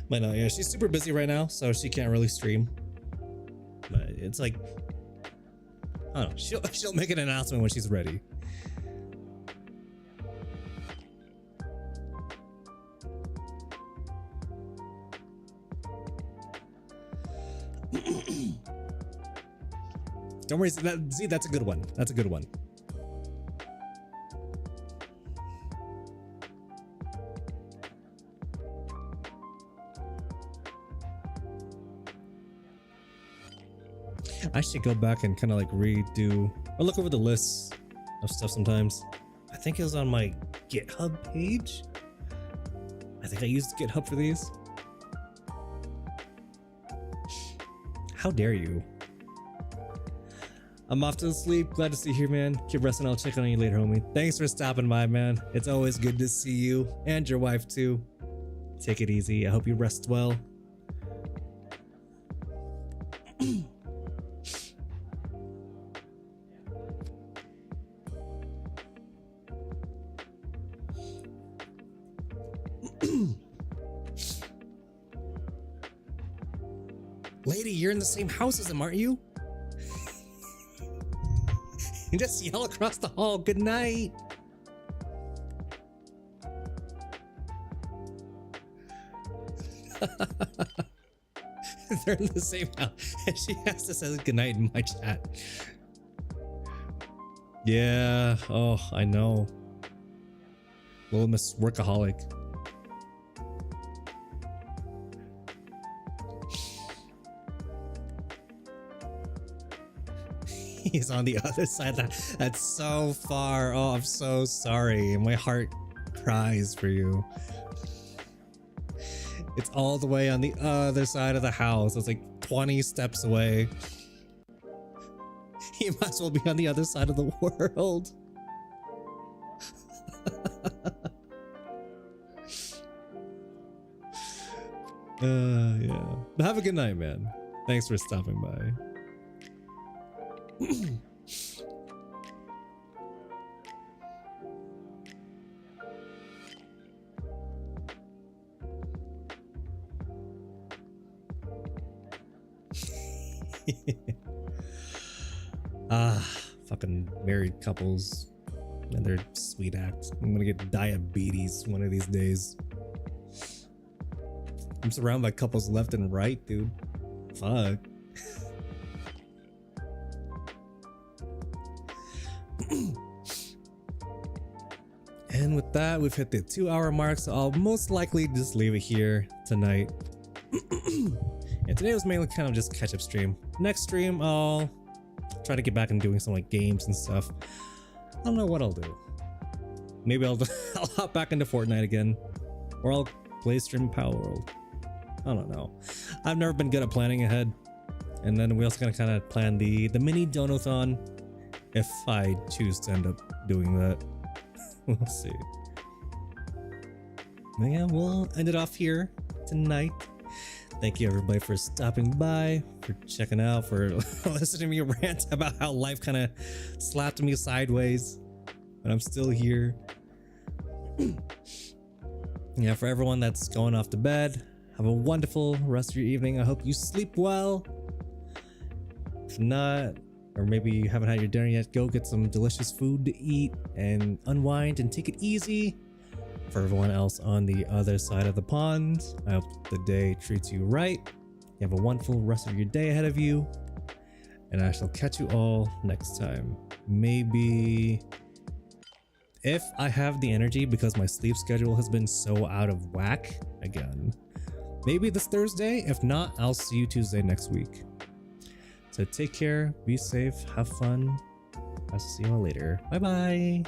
But no, yeah, she's super busy right now, so she can't really stream. But it's like, I don't know, she'll make an announcement when she's ready. Don't worry, see, that's a good one. That's a good one. I should go back and kind of like redo or look over the lists of stuff sometimes. I think it was on my GitHub page. I think I used GitHub for these. How dare you? I'm off to sleep. Glad to see you here, man. Keep resting. I'll check on you later, homie. Thanks for stopping by, man. It's always good to see you and your wife too. Take it easy. I hope you rest well. Lady, you're in the same house as him, aren't you? You just yell across the hall, good night. They're in the same house. And she has to say good night in my chat. Yeah, oh, I know. Little Miss Workaholic. He's on the other side. That's so far. Oh, I'm so sorry. My heart cries for you. It's all the way on the other side of the house. It's like 20 steps away. He might as well be on the other side of the world. Yeah. But have a good night, man. Thanks for stopping by. Fucking married couples and their sweet act. I'm gonna get diabetes one of these days. I'm surrounded by couples left and right, dude. Fuck. And with that, we've hit the 2-hour mark, so I'll most likely just leave it here tonight. And today was mainly kind of just catch-up stream. Next stream, I'll try to get back and doing some like games and stuff. I don't know what I'll do. Maybe I'll hop back into Fortnite again, or I'll play stream Power World. I don't know. I've never been good at planning ahead. And then we also gotta kind of plan the mini donathon if I choose to end up doing that. We'll see. But yeah, we'll end it off here tonight. Thank you everybody for stopping by, for checking out, for listening to me rant about how life kind of slapped me sideways, but I'm still here. Yeah, for everyone that's going off to bed, have a wonderful rest of your evening. I hope you sleep well. If not, or maybe you haven't had your dinner yet, go get some delicious food to eat and unwind and take it easy. For everyone else on the other side of the pond, I hope the day treats you right. You have a wonderful rest of your day ahead of you. And I shall catch you all next time. Maybe if I have the energy, because my sleep schedule has been so out of whack again. Maybe this Thursday. If not, I'll see you Tuesday next week. So take care, be safe, have fun. I'll see you all later. Bye bye.